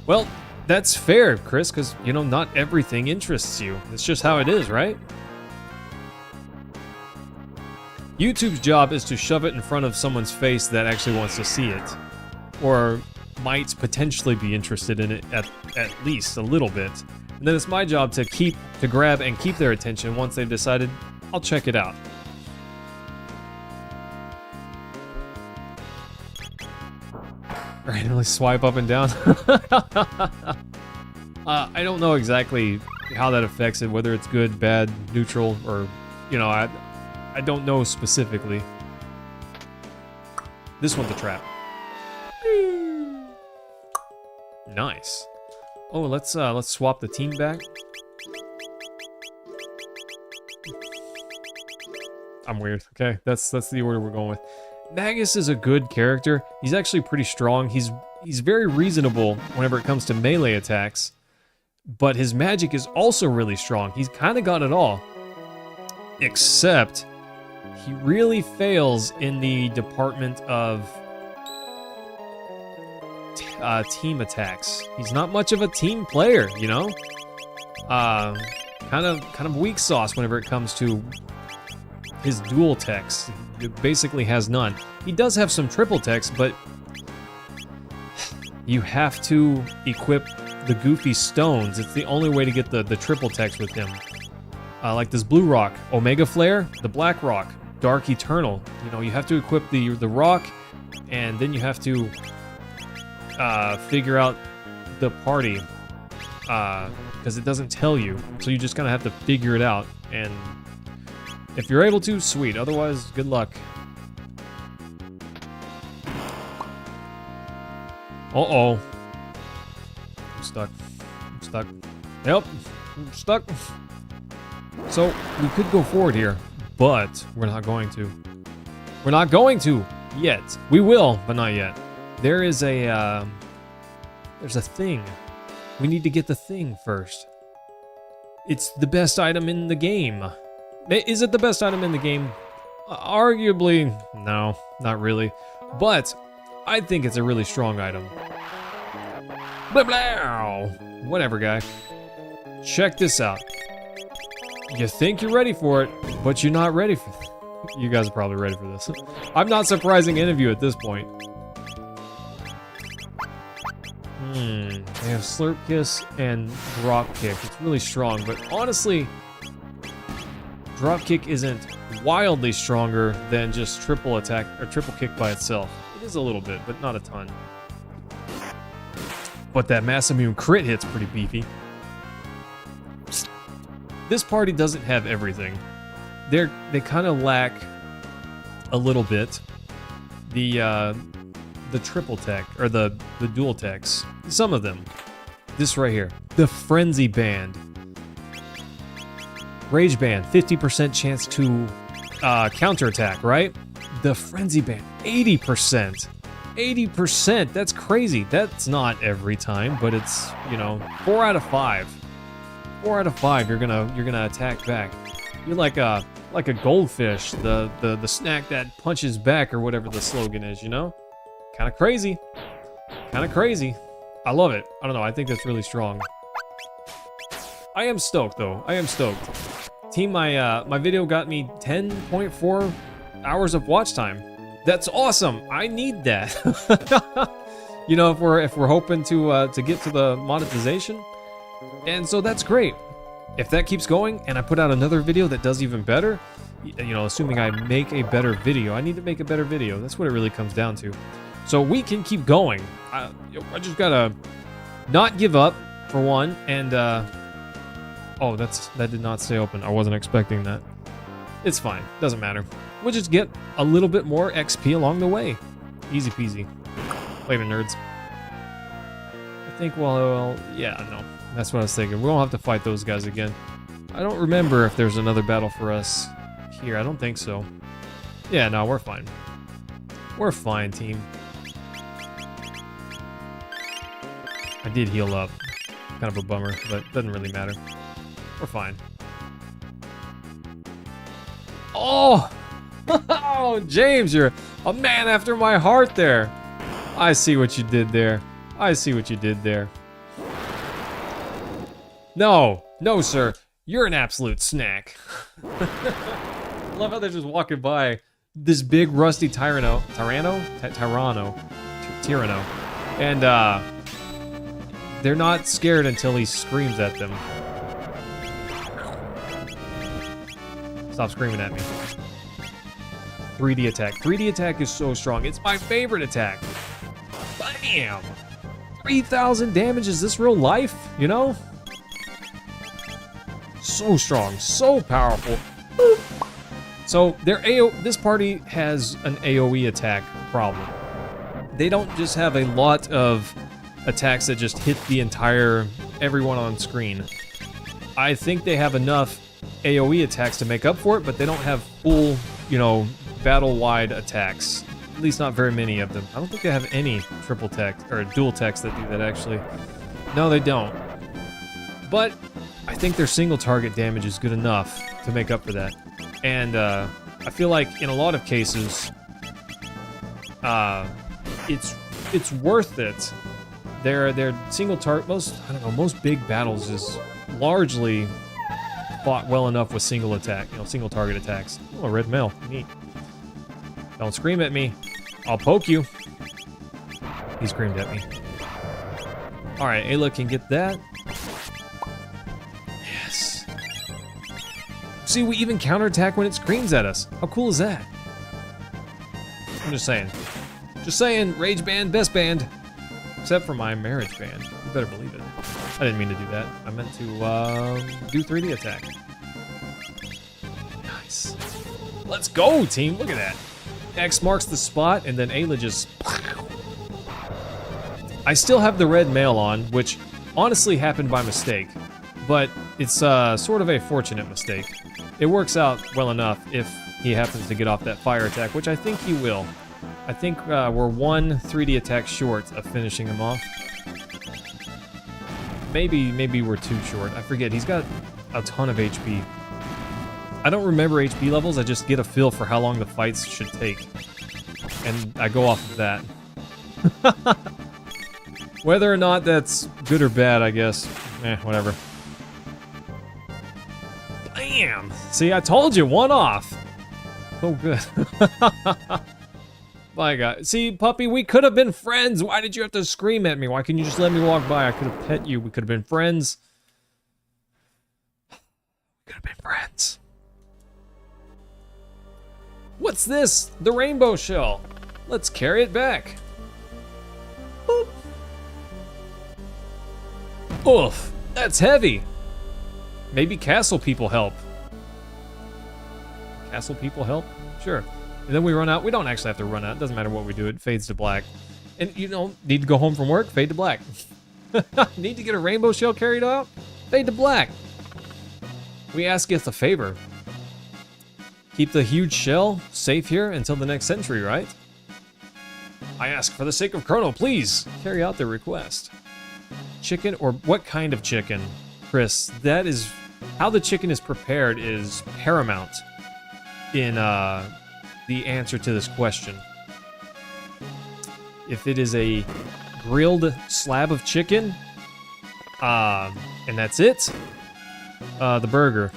Well, that's fair, Chris, because, you know, not everything interests you. It's just how it is, right? YouTube's job is to shove it in front of someone's face that actually wants to see it. Or might potentially be interested in it at least a little bit. And then it's my job to grab and keep their attention once they've decided, I'll check it out. Randomly swipe up and down. I don't know exactly how that affects it, whether it's good, bad, neutral, or, you know, I don't know specifically. This one's a trap. Nice. Oh, let's swap the team back. I'm weird. Okay, that's the order we're going with. Magus is a good character. He's actually pretty strong. He's very reasonable whenever it comes to melee attacks, but his magic is also really strong. He's kind of got it all, except he really fails in the department of team attacks. He's not much of a team player, you know. Kind of weak sauce whenever it comes to his dual techs. It basically has none. He does have some triple techs, but you have to equip the goofy stones. It's the only way to get the triple techs with him. Like this blue rock, Omega Flare, the black rock, Dark Eternal. You know, you have to equip the rock, and then you have to figure out the party, because it doesn't tell you. So you just kind of have to figure it out, and if you're able to, sweet. Otherwise, good luck. Uh-oh. I'm stuck. I'm stuck. Yep. I'm stuck. So, we could go forward here, but we're not going to. We're not going to yet. We will, but not yet. There is a, there's a thing. We need to get the thing first. It's the best item in the game. Is it the best item in the game? Arguably, no, not really. But I think it's a really strong item. Blah blah. Whatever, guy. Check this out. You think you're ready for it, but you're not ready for it. You guys are probably ready for this. I'm not surprising any of you at this point. They have Slurp Kiss and Drop Kick. It's really strong, but honestly, Drop Kick isn't wildly stronger than just triple attack or triple kick by itself. It is a little bit, but not a ton. But that Mass Immune crit hit's pretty beefy. This party doesn't have everything. They kind of lack a little bit the triple tech, or the dual techs. Some of them. This right here. The Frenzy Band. Rage Band, 50% chance to counterattack, right? The Frenzy Band, 80%. 80%, that's crazy. That's not every time, but it's, you know, 4 out of 5. 4 out of 5, you're gonna attack back. You're like a goldfish, the snack that punches back, or whatever the slogan is, you know? Kind of crazy. Kind of crazy. I love it. I don't know, I think that's really strong. I am stoked though. I am stoked. Team, my video got me 10.4 hours of watch time. That's awesome. I need that. You know, if we're hoping to get to the monetization, and so that's great. If that keeps going, and I put out another video that does even better, you know, assuming I make a better video, I need to make a better video. That's what it really comes down to. So we can keep going. I just gotta not give up for one, and oh, that did not stay open. I wasn't expecting that. It's fine. Doesn't matter. We'll just get a little bit more XP along the way. Easy peasy. Later, nerds. I think, well, yeah, no. That's what I was thinking. We won't have to fight those guys again. I don't remember if there's another battle for us here. I don't think so. Yeah, no, we're fine. We're fine, team. I did heal up. Kind of a bummer, but doesn't really matter. We're fine. Oh! Oh, James, you're a man after my heart there. I see what you did there. I see what you did there. No, no, sir. You're an absolute snack. I love how they're just walking by this big rusty Tyranno. And they're not scared until he screams at them. Stop screaming at me. 3D attack. 3D attack is so strong. It's my favorite attack. Bam! 3,000 damage. Is this real life? You know? So strong. So powerful. So this party has an AoE attack problem. They don't just have a lot of attacks that just hit the everyone on screen. I think they have enough AoE attacks to make up for it, but they don't have full, you know, battle-wide attacks. At least not very many of them. I don't think they have any triple tech or dual techs that do that, actually. No, they don't. But I think their single target damage is good enough to make up for that. And I feel like in a lot of cases, it's worth it. Their single target, most big battles is largely fought well enough with single target attacks. Oh, red mail, neat. Don't scream at me. I'll poke you. He screamed at me. All right, Ayla can get that. Yes. See, we even counterattack when it screams at us. How cool is that? I'm just saying. Just saying, Rage Band, best band. Except for my marriage band. You better believe it. I didn't mean to do that. I meant to do 3D attack. Nice. Let's go, team. Look at that. X marks the spot, and then Ayla just... I still have the red mail on, which honestly happened by mistake. But it's sort of a fortunate mistake. It works out well enough if he happens to get off that fire attack, which I think he will. I think we're one 3D attack short of finishing him off. Maybe we're too short. I forget. He's got a ton of HP. I don't remember HP levels. I just get a feel for how long the fights should take. And I go off of that. Whether or not that's good or bad, I guess. Whatever. Bam! See, I told you, one off. Oh, good. My God. See, puppy, we could have been friends. Why did you have to scream at me? Why couldn't you just let me walk by? I could have pet you. We could have been friends. We could have been friends. What's this? The rainbow shell. Let's carry it back. Boop. Oof, that's heavy. Maybe castle people help. Castle people help? Sure. And then we run out. We don't actually have to run out. It doesn't matter what we do. It fades to black. And, you know, need to go home from work? Fade to black. Need to get a rainbow shell carried out? Fade to black. We ask you a favor. Keep the huge shell safe here until the next century, right? I ask for the sake of Chrono, please carry out their request. Chicken, or what kind of chicken? Chris, that is... How the chicken is prepared is paramount in the answer to this question. If it is a grilled slab of chicken, and that's it, the burger.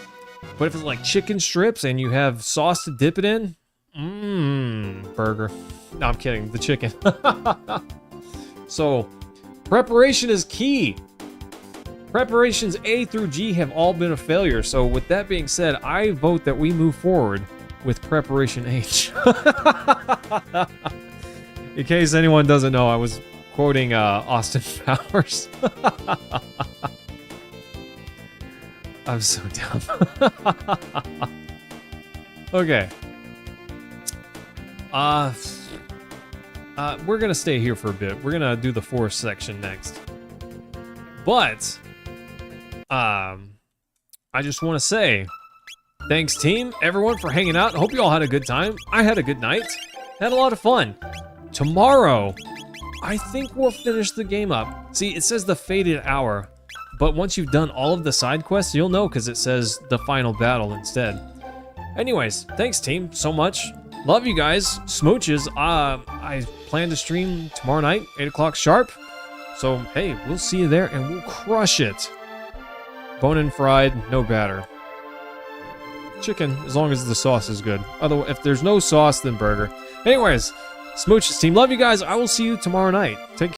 But if it's like chicken strips and you have sauce to dip it in, burger. No, I'm kidding, the chicken. So, preparation is key. Preparations A through G have all been a failure, so with that being said, I vote that we move forward with preparation H. In case anyone doesn't know, I was quoting Austin Powers. I'm so dumb. Okay. We're gonna stay here for a bit. We're gonna do the forest section next. But, I just want to say, thanks team, everyone for hanging out. I hope you all had a good time. I had a good night. Had a lot of fun. Tomorrow, I think we'll finish the game up. See, it says the fated hour, but once you've done all of the side quests, you'll know because it says the final battle instead. Anyways, thanks team so much. Love you guys. Smooches. I plan to stream tomorrow night, 8 o'clock sharp. So, hey, we'll see you there and we'll crush it. Bone and fried, no batter. Chicken, as long as the sauce is good. Otherwise, if there's no sauce, then burger. Anyways, Smooches team, love you guys. I will see you tomorrow night. Take care.